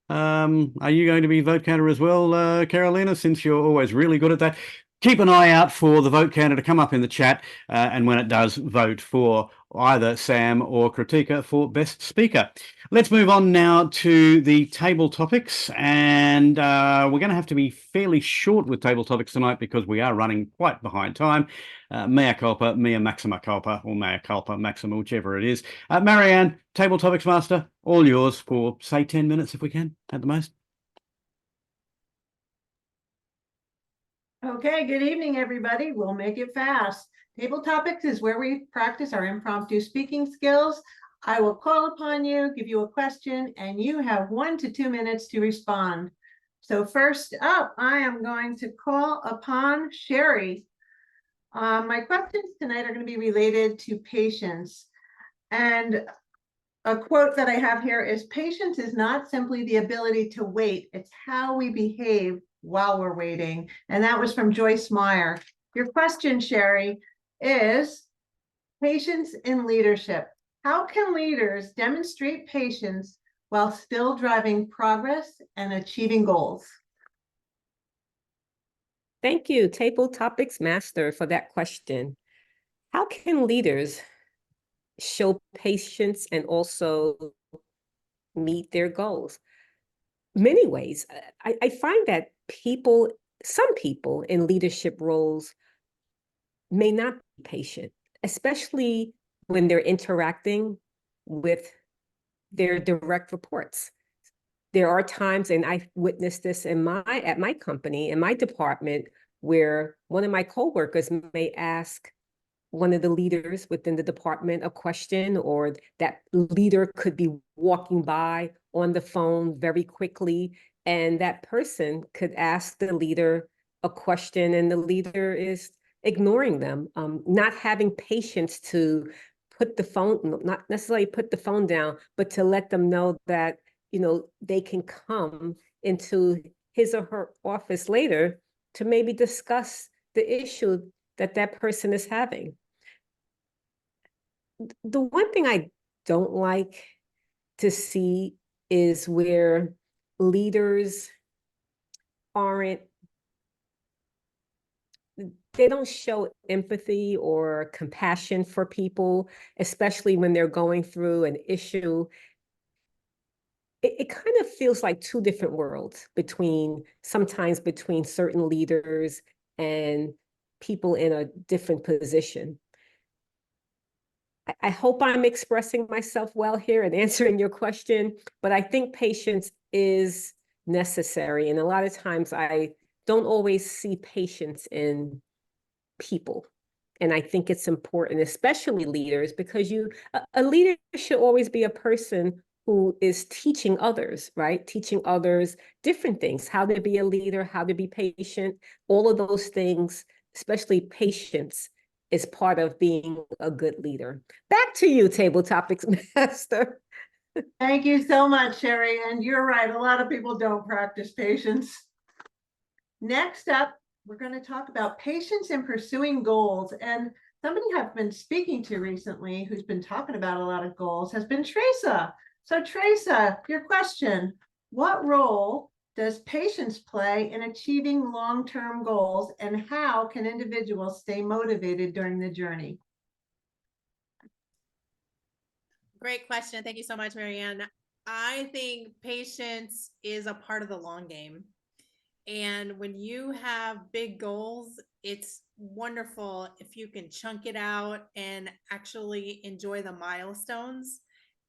Are you going to be vote counter as well, Carolina, since you're always really good at that? Keep an eye out for the vote counter to come up in the chat, and when it does, vote for either Sam or Kirthikka for best speaker. Let's move on now to the table topics, and we're going to have to be fairly short with table topics tonight because we are running quite behind time. Mea culpa, mea maxima culpa, or mea culpa maxima, whichever it is. Marianne, table topics master, all yours for, say, 10 minutes if we can, at the most. Okay, good evening, everybody. We'll make it fast. Table topics is where we practice our impromptu speaking skills. I will call upon you, give you a question, and you have 1 to 2 minutes to respond. So first up, I am going to call upon Sherry. My questions tonight are going to be related to patience. And a quote that I have here is, patience is not simply the ability to wait, it's how we behave while we're waiting. And that was from Joyce Meyer. Your question, Sherry, is patience in leadership. How can leaders demonstrate patience while still driving progress and achieving goals? Thank you, Table Topics Master, for that question. How can leaders show patience and also meet their goals? Many ways. I find that some people in leadership roles may not be patient, especially when they're interacting with their direct reports. There are times, and I witnessed this at my company, in my department, where one of my coworkers may ask one of the leaders within the department a question, or that leader could be walking by on the phone very quickly, and that person could ask the leader a question, and the leader is ignoring them, not having patience to put the phone, not necessarily put the phone down, but to let them know that, you know, they can come into his or her office later to maybe discuss the issue that that person is having. The one thing I don't like to see is where leaders they don't show empathy or compassion for people, especially when they're going through an issue. It kind of feels like two different worlds sometimes between certain leaders and people in a different position. I hope I'm expressing myself well here and answering your question, but I think patience is necessary. And a lot of times I don't always see patience in people. And I think it's important, especially leaders, because a leader should always be a person who is teaching others, right? Teaching others different things, how to be a leader, how to be patient, all of those things especially patience, is part of being a good leader. Back to you, Table Topics Master. Thank you so much, Sherry. And you're right, a lot of people don't practice patience. Next up, we're going to talk about patience in pursuing goals. And somebody I've been speaking to recently who's been talking about a lot of goals has been Teresa. So Teresa, your question, what role does patience play in achieving long-term goals, and how can individuals stay motivated during the journey? Great question. Thank you so much, Marianne. I think patience is a part of the long game. And when you have big goals, it's wonderful if you can chunk it out and actually enjoy the milestones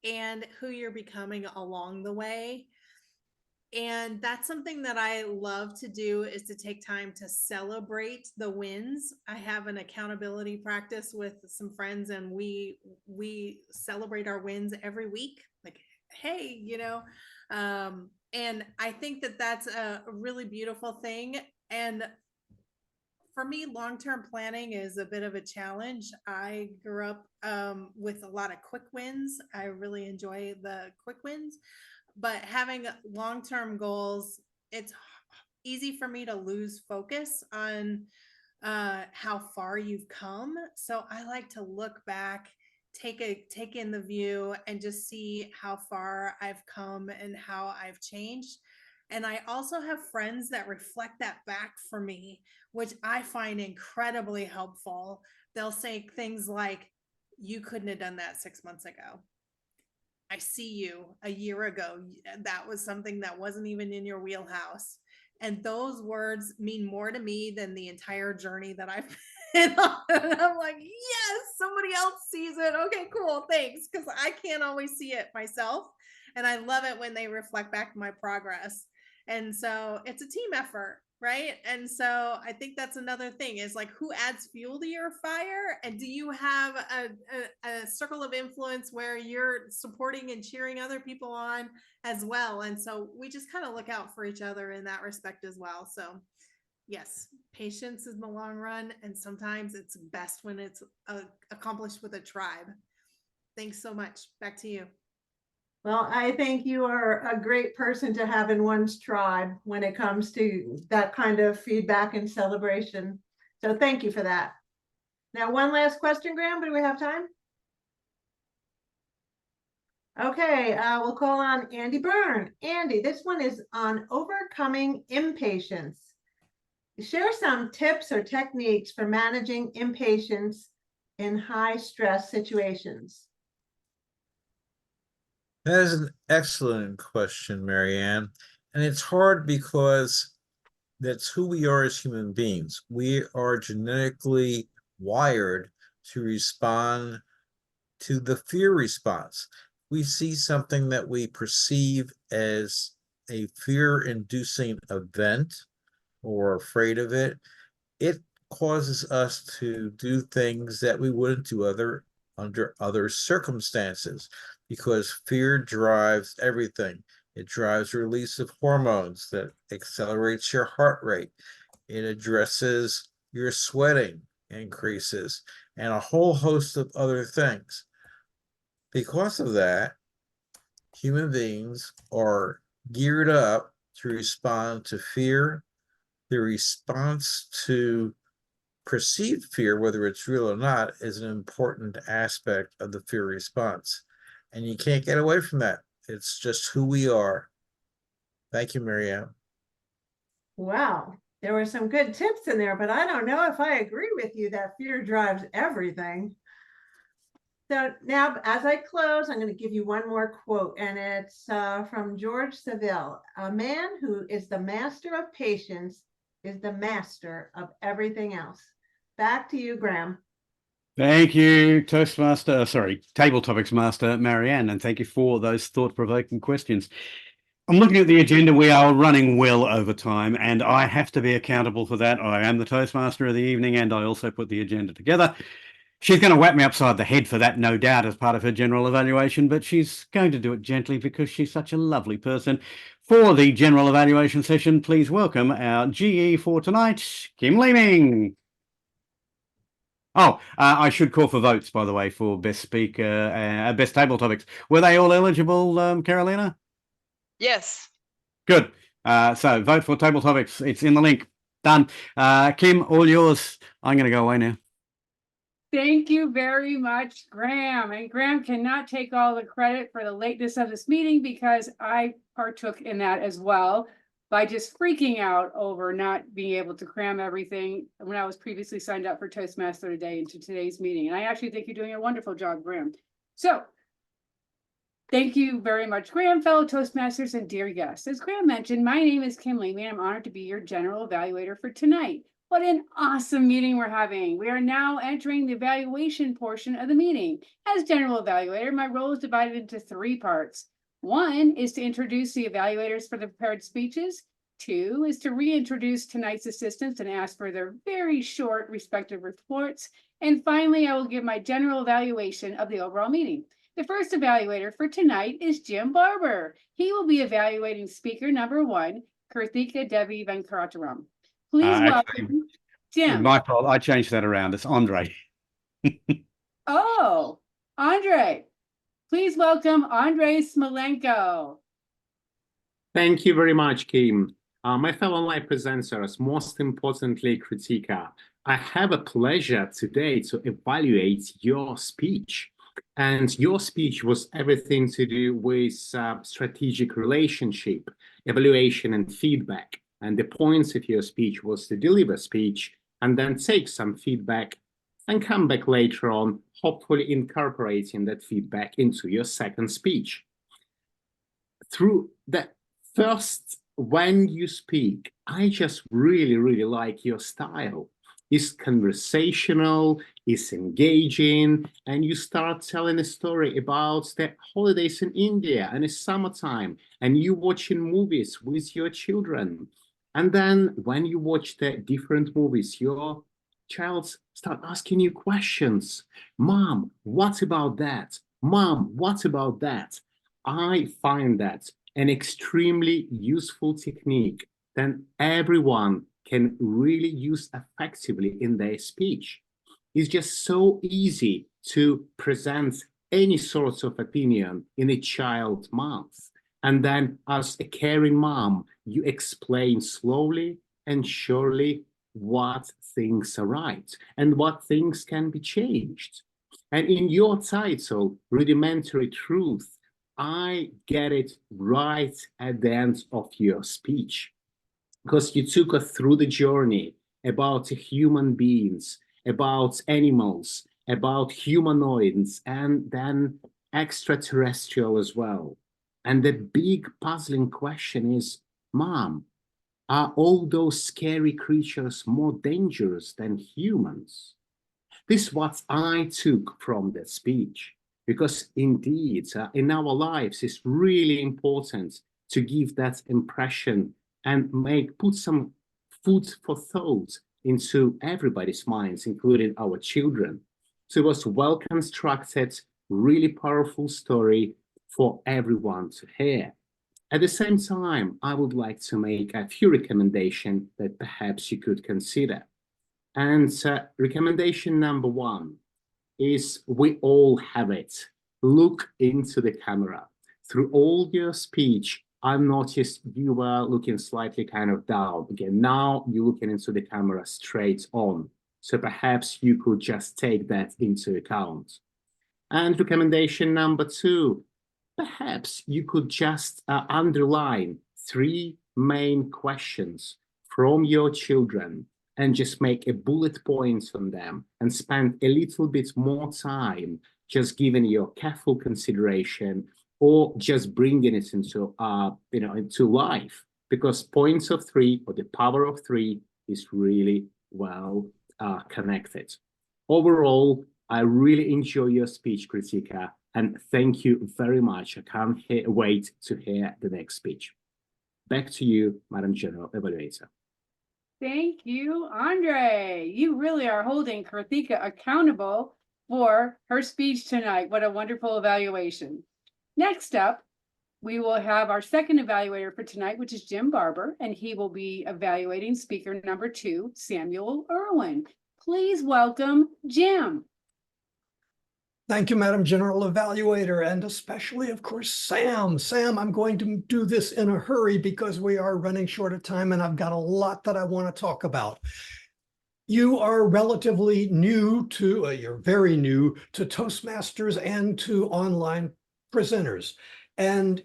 and who you're becoming along the way. And that's something that I love to do, is to take time to celebrate the wins. I have an accountability practice with some friends, and we celebrate our wins every week. Like, hey, and I think that that's a really beautiful thing. And for me, long-term planning is a bit of a challenge. I grew up with a lot of quick wins. I really enjoy the quick wins. But having long-term goals, it's easy for me to lose focus on how far you've come. So I like to look back, take in the view, and just see how far I've come and how I've changed. And I also have friends that reflect that back for me, which I find incredibly helpful. They'll say things like, "You couldn't have done that 6 months ago. I see you a year ago. That was something that wasn't even in your wheelhouse." And those words mean more to me than the entire journey that I've been on. And I'm like, yes, somebody else sees it. Okay, cool, thanks. Because I can't always see it myself. And I love it when they reflect back my progress. And so it's a team effort, right? And so I think that's another thing, is like, who adds fuel to your fire? And do you have a circle of influence where you're supporting and cheering other people on as well? And so we just kind of look out for each other in that respect as well. So yes, patience in the long run. And sometimes it's best when it's accomplished with a tribe. Thanks so much. Back to you. Well, I think you are a great person to have in one's tribe when it comes to that kind of feedback and celebration. So thank you for that. Now, one last question, Graham. Do we have time? Okay, we'll call on Andy Byrne. Andy, this one is on overcoming impatience. Share some tips or techniques for managing impatience in high stress situations. That is an excellent question, Marianne. And it's hard because that's who we are as human beings. We are genetically wired to respond to the fear response. We see something that we perceive as a fear-inducing event or afraid of it, it causes us to do things that we wouldn't do under other circumstances, because fear drives everything. It drives release of hormones that accelerates your heart rate. It addresses your sweating increases and a whole host of other things. Because of that, human beings are geared up to respond to fear. The response to perceived fear, whether it's real or not, is an important aspect of the fear response. And you can't get away from that. It's just who we are. Thank you, Marianne. Wow, there were some good tips in there, but I don't know if I agree with you that fear drives everything. So now, as I close, I'm going to give you one more quote, and it's from George Saville. "A man who is the master of patience is the master of everything else." Back to you, Graham. Thank you, Table Topics Master Marianne, and thank you for those thought-provoking questions. I'm looking at the agenda. We are running well over time, and I have to be accountable for that. I am the Toastmaster of the evening, and I also put the agenda together. She's going to whack me upside the head for that, no doubt, as part of her general evaluation, but she's going to do it gently because she's such a lovely person. For the general evaluation session, please welcome our GE for tonight, Kim Leeming. Oh, I should call for votes, by the way, for best speaker, best table topics. Were they all eligible, Carolina? Yes. Good. So vote for table topics. It's in the link. Done. Kim, all yours. I'm going to go away now. Thank you very much, Graham. And Graham cannot take all the credit for the lateness of this meeting because I partook in that as well by just freaking out over not being able to cram everything when I was previously signed up for Toastmaster today into today's meeting. And I actually think you're doing a wonderful job, Graham. So thank you very much, Graham, fellow Toastmasters, and dear guests. As Graham mentioned, my name is Kim Leamy, and I'm honored to be your general evaluator for tonight. What an awesome meeting we're having. We are now entering the evaluation portion of the meeting. As general evaluator, my role is divided into 3 parts. 1 is to introduce the evaluators for the prepared speeches. 2 is to reintroduce tonight's assistants and ask for their very short respective reports. And finally, I will give my general evaluation of the overall meeting. The first evaluator for tonight is Jim Barber. He will be evaluating speaker number 1, Kirthikka Devi Venkataram. Please welcome Jim. My fault. I changed that around. It's Andre. Oh, Andre. Please welcome Andre Smolenko. Thank you very much, Kim. My fellow live presenters, most importantly, Kirthikka, I have a pleasure today to evaluate your speech. And your speech was everything to do with strategic relationship, evaluation, and feedback. And the points of your speech was to deliver speech and then take some feedback and come back later on, hopefully incorporating that feedback into your second speech. Through the first, when you speak, I just really like your style. It's conversational, it's engaging, and you start telling a story about the holidays in India and it's summertime, and you watching movies with your children. And then when you watch the different movies, your child start asking you questions. Mom, what about that? Mom, what about that? I find that an extremely useful technique that everyone can really use effectively in their speech. It's just so easy to present any sort of opinion in a child's mouth. And then as a caring mom, you explain slowly and surely what things are right and what things can be changed. And in your title, Rudimentary Truth, I get it right at the end of your speech, because you took us through the journey about human beings, about animals, about humanoids, and then extraterrestrial as well. And the big puzzling question is, Mom, are all those scary creatures more dangerous than humans? This is what I took from that speech, because indeed, in our lives, it's really important to give that impression and put some food for thought into everybody's minds, including our children. So it was well constructed, really powerful story for everyone to hear. At the same time, I would like to make a few recommendations that perhaps you could consider. And recommendation number 1 is, we all have it. Look into the camera. Through all your speech, I've noticed you were looking slightly kind of down. Again, now you're looking into the camera straight on. So perhaps you could just take that into account. And recommendation number 2, perhaps you could just underline 3 main questions from your children and just make a bullet point on them and spend a little bit more time just giving your careful consideration or just bringing it into, into life, because points of 3 or the power of 3 is really well connected. Overall, I really enjoy your speech, Kirthikka, and thank you very much. I can't wait to hear the next speech. Back to you, Madam General Evaluator. Thank you, Andre. You really are holding Kirthikka accountable for her speech tonight. What a wonderful evaluation. Next up, we will have our second evaluator for tonight, which is Jim Barber, and he will be evaluating speaker number 2, Samuel Irwin. please welcome Jim. Thank you, Madam General Evaluator, and especially, of course, Sam. Sam, I'm going to do this in a hurry because we are running short of time and I've got a lot that I want to talk about. You are relatively new to, you're very new to Toastmasters and to online presenters. And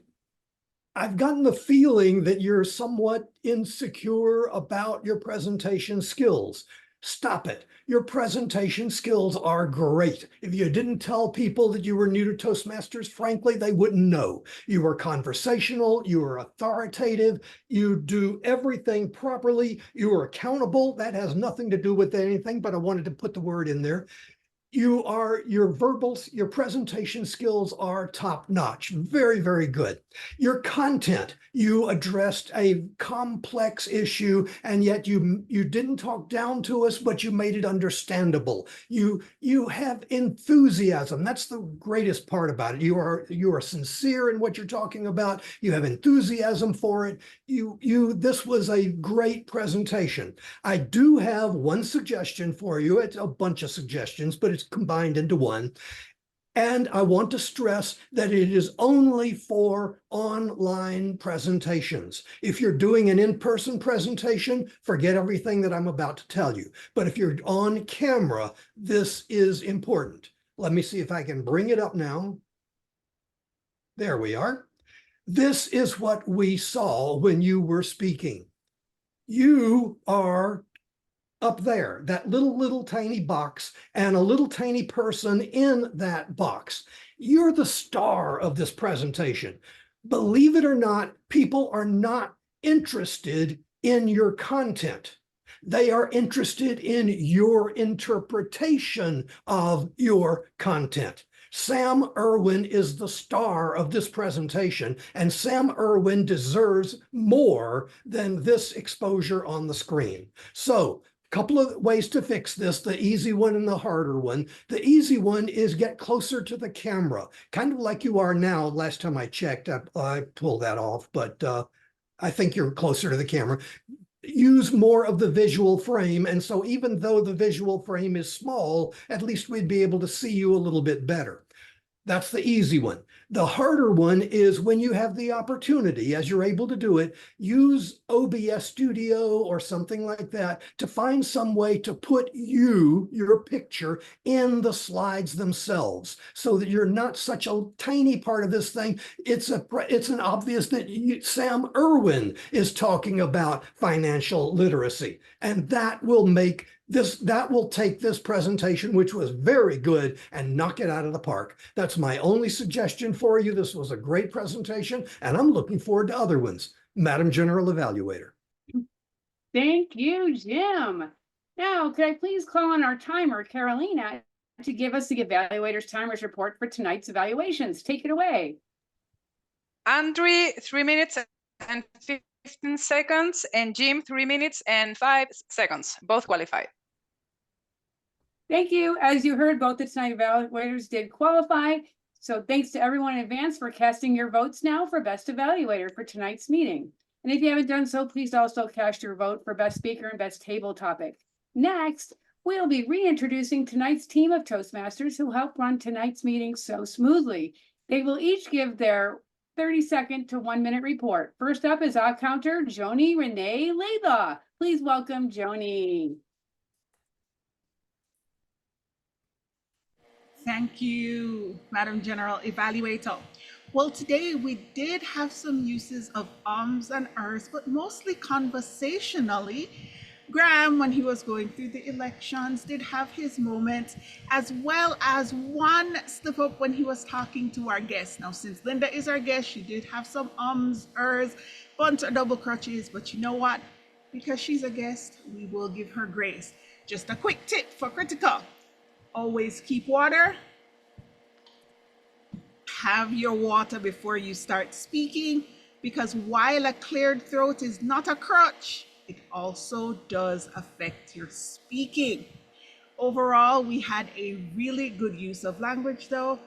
I've gotten the feeling that you're somewhat insecure about your presentation skills. Stop it. Your presentation skills are great. If you didn't tell people that you were new to Toastmasters, frankly, they wouldn't know. You are conversational, you are authoritative, you do everything properly, you are accountable. That has nothing to do with anything, but I wanted to put the word in there. Your presentation skills are top notch, very, very good. Your content, you addressed a complex issue and yet you didn't talk down to us, but you made it understandable. You have enthusiasm. That's the greatest part about it. You are sincere in what you're talking about. You have enthusiasm for it. This was a great presentation. I do have one suggestion for you. It's a bunch of suggestions, but it's combined into one. And I want to stress that it is only for online presentations. If you're doing an in-person presentation, forget everything that I'm about to tell you. But if you're on camera, this is important. Let me see if I can bring it up now. There we are. This is what we saw when you were speaking. You are up there, that little tiny box, and a little tiny person in that box. You're the star of this presentation. Believe it or not, people are not interested in your content. They are interested in your interpretation of your content. Sam Irwin is the star of this presentation, and Sam Irwin deserves more than this exposure on the screen. So, couple of ways to fix this, the easy one and the harder one. The easy one is get closer to the camera, kind of like you are now. Last time I checked, I pulled that off, but I think you're closer to the camera. Use more of the visual frame, and so even though the visual frame is small, at least we'd be able to see you a little bit better. That's the easy one. The harder one is when you have the opportunity, as you're able to do it, use OBS Studio or something like that to find some way to put your picture in the slides themselves so that you're not such a tiny part of this thing. It's an obvious that Sam Irwin is talking about financial literacy, and that will take this presentation, which was very good, and knock it out of the park. That's my only suggestion for you. This was a great presentation, and I'm looking forward to other ones. Madam General Evaluator. Thank you, Jim. Now, could I please call on our timer, Carolina, to give us the evaluator's timers report for tonight's evaluations? Take it away. Andre, 3 minutes and 15 seconds, and Jim, 3 minutes and 5 seconds, both qualified. Thank you. As you heard, both the tonight evaluators did qualify. So thanks to everyone in advance for casting your votes now for Best Evaluator for tonight's meeting. And if you haven't done so, please also cast your vote for Best Speaker and Best Table Topic. Next, we'll be reintroducing tonight's team of Toastmasters who helped run tonight's meeting so smoothly. They will each give their 30-second to 1-minute report. First up is our counter, Joni Renee Laidlaw. Please welcome Joni. Thank you, Madam General Evaluator. Well, today we did have some uses of ums and ers, but mostly conversationally. Graham, when he was going through the elections, did have his moments, as well as one slip up when he was talking to our guest. Now, since Linda is our guest, she did have some ums, ers, bunch of double crutches, but you know what? Because she's a guest, we will give her grace. Just a quick tip for Kirthikka. Always keep water. Have your water before you start speaking, because while a cleared throat is not a crutch, it also does affect your speaking. Overall, we had a really good use of language though.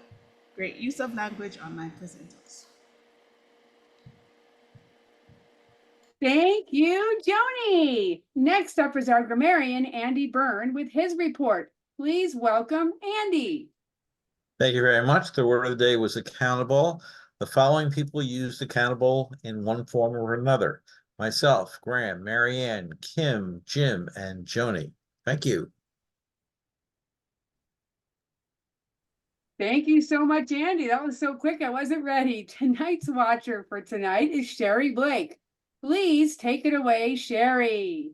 Great use of language, online presenters. Thank you, Joni. Next up is our grammarian, Andy Byrne, with his report. Please welcome Andy. Thank you very much. The word of the day was accountable. The following people used accountable in one form or another: myself, Graham, Marianne, Kim, Jim, and Joni. Thank you. Thank you so much, Andy. That was so quick, I wasn't ready. Tonight's watcher for tonight is Sherry Blake. Please take it away, Sherry.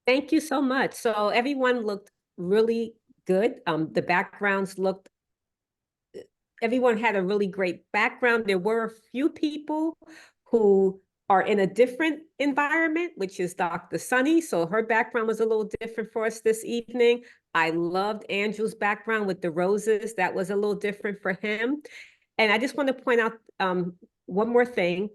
Thank you so much. So everyone looked really good. The backgrounds looked, everyone had a really great background. There were a few people who are in a different environment, which is Dr. Sunny. So her background was a little different for us this evening. I loved Andrew's background with the roses. That was a little different for him. And I just want to point out one more thing.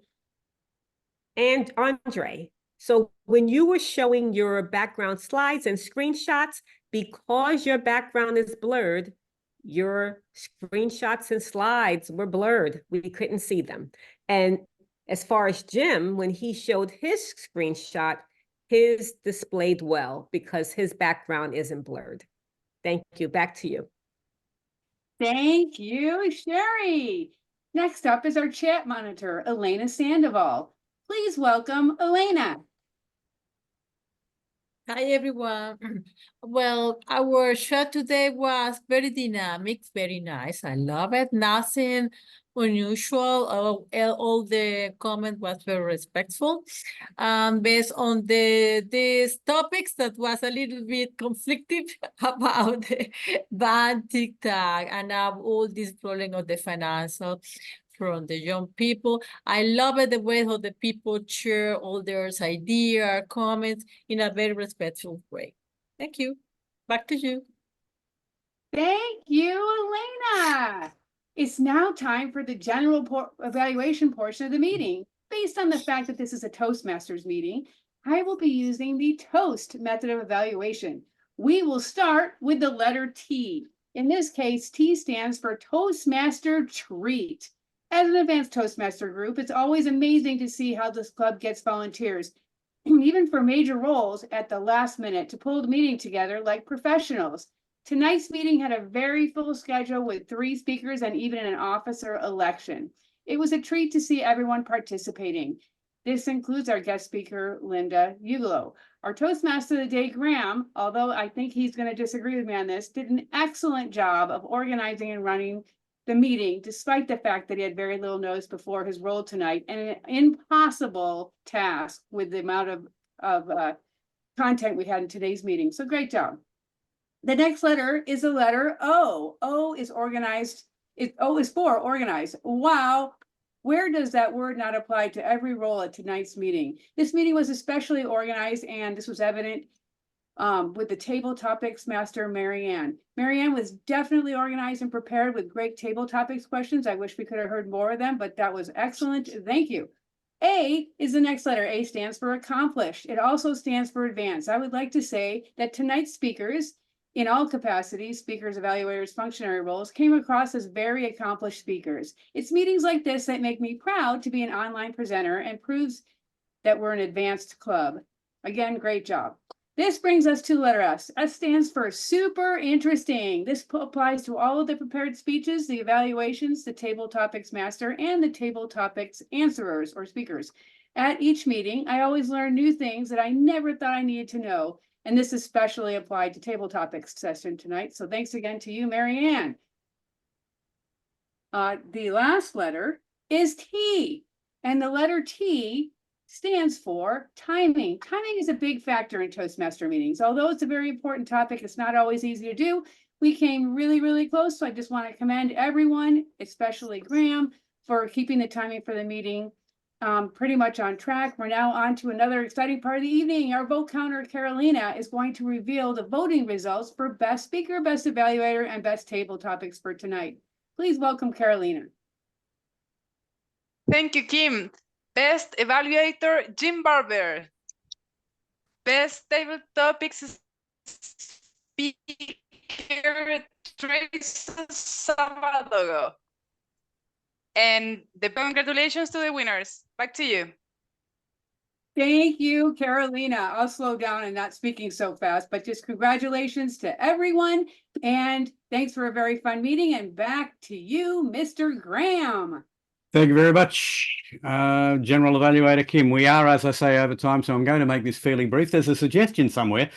And Andre, so when you were showing your background slides and screenshots, because your background is blurred, your screenshots and slides were blurred. We couldn't see them. And as far as Jim, when he showed his screenshot, his displayed well because his background isn't blurred. Thank you. Back to you. Thank you, Sherry. Next up is our chat monitor, Elena Sandoval. Please welcome Elena. Hi, everyone. Well, our show today was very dynamic, very nice. I love it. Nothing unusual. All the comment was very respectful. Based on these topics that was a little bit conflictive about the ban TikTok and all this problem of the financial from the young people. I love it the way how the people share all their ideas, comments in a very respectful way. Thank you. Back to you. Thank you, Elena. It's now time for the general evaluation portion of the meeting. Based on the fact that this is a Toastmasters meeting, I will be using the TOAST method of evaluation. We will start with the letter T. In this case, T stands for Toastmaster Treat. As an advanced Toastmaster group, it's always amazing to see how this club gets volunteers, even for major roles at the last minute, to pull the meeting together like professionals. Tonight's meeting had a very full schedule with 3 speakers and even an officer election. It was a treat to see everyone participating. This includes our guest speaker, Linda Ugelow. Our Toastmaster of the day, Graham, although I think he's going to disagree with me on this, did an excellent job of organizing and running the meeting, despite the fact that he had very little notice before his role tonight, and an impossible task with the amount of content we had in today's meeting. So great job. The next letter is the letter O. O is organized. O is for organized. Wow. Where does that word not apply to every role at tonight's meeting? This meeting was especially organized, and this was evident with the table topics master, Marianne. Marianne was definitely organized and prepared with great table topics questions. I wish we could have heard more of them, but that was excellent. Thank you. A is the next letter. A stands for accomplished. It also stands for advanced. I would like to say that tonight's speakers, in all capacities, speakers, evaluators, functionary roles, came across as very accomplished speakers. It's meetings like this that make me proud to be an online presenter and proves that we're an advanced club. Again, great job. This brings us to letter S. S stands for super interesting. This applies to all of the prepared speeches, the evaluations, the table topics master, and the table topics answerers or speakers. At each meeting, I always learn new things that I never thought I needed to know. And this especially applied to table topics session tonight. So thanks again to you, Marianne. The last letter is T, and the letter T stands for timing. Timing is a big factor in Toastmaster meetings. Although it's a very important topic, it's not always easy to do. We came really, really close. So I just want to commend everyone, especially Graham, for keeping the timing for the meeting pretty much on track. We're now on to another exciting part of the evening. Our vote counter, Carolina, is going to reveal the voting results for best speaker, best evaluator, and best table topics for tonight. Please welcome Carolina. Thank you, Kim. Best evaluator, Jim Barber. Best table topics, speaker, Teresa Salvador. And the congratulations to the winners. Back to you. Thank you, Carolina. I'll slow down and not speaking so fast, but just congratulations to everyone. And thanks for a very fun meeting. And back to you, Mr. Graham. Thank you very much, General Evaluator Kim. We are, as I say, over time, so I'm going to make this fairly brief. There's a suggestion somewhere.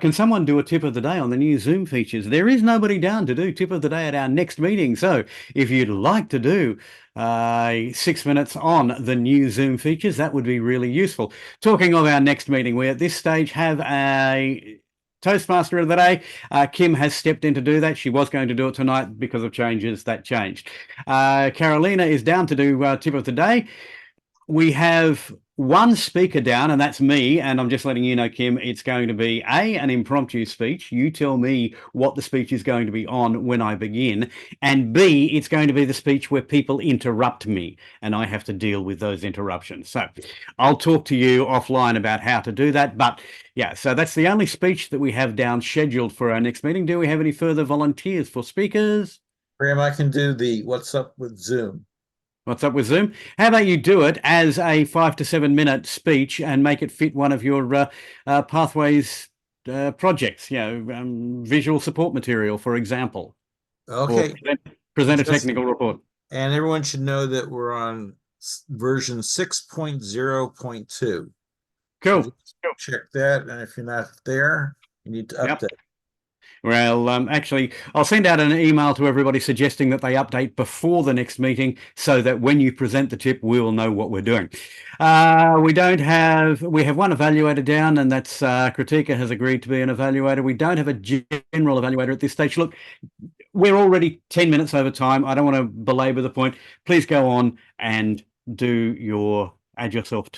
Can someone do a tip of the day on the new Zoom features? There is nobody down to do tip of the day at our next meeting. So if you'd like to do 6 minutes on the new Zoom features, that would be really useful. Talking of our next meeting, we at this stage have a Toastmaster of the day. Kim has stepped in to do that. She was going to do it tonight because of changes that changed. Carolina is down to do tip of the day. We have one speaker down, and that's me. And I'm just letting you know, Kim, it's going to be an impromptu speech. You tell me what the speech is going to be on when I begin. And B, it's going to be the speech where people interrupt me and I have to deal with those interruptions. So I'll talk to you offline about how to do that. But yeah, so that's the only speech that we have down scheduled for our next meeting. Do we have any further volunteers for speakers? Graham, I can do the what's up with Zoom. What's up with Zoom? How about you do it as a 5 to 7 minute speech and make it fit one of your Pathways projects, visual support material, for example. Okay. Or present a technical report. And everyone should know that we're on version 6.0.2. Cool. Check that. And if you're not there, you need to update. Yep. Well, actually, I'll send out an email to everybody suggesting that they update before the next meeting so that when you present the tip, we will know what we're doing. We have one evaluator down, and that's Kirthikka has agreed to be an evaluator. We don't have a general evaluator at this stage. Look, we're already 10 minutes over time. I don't want to belabor the point. Please go on and add yourself to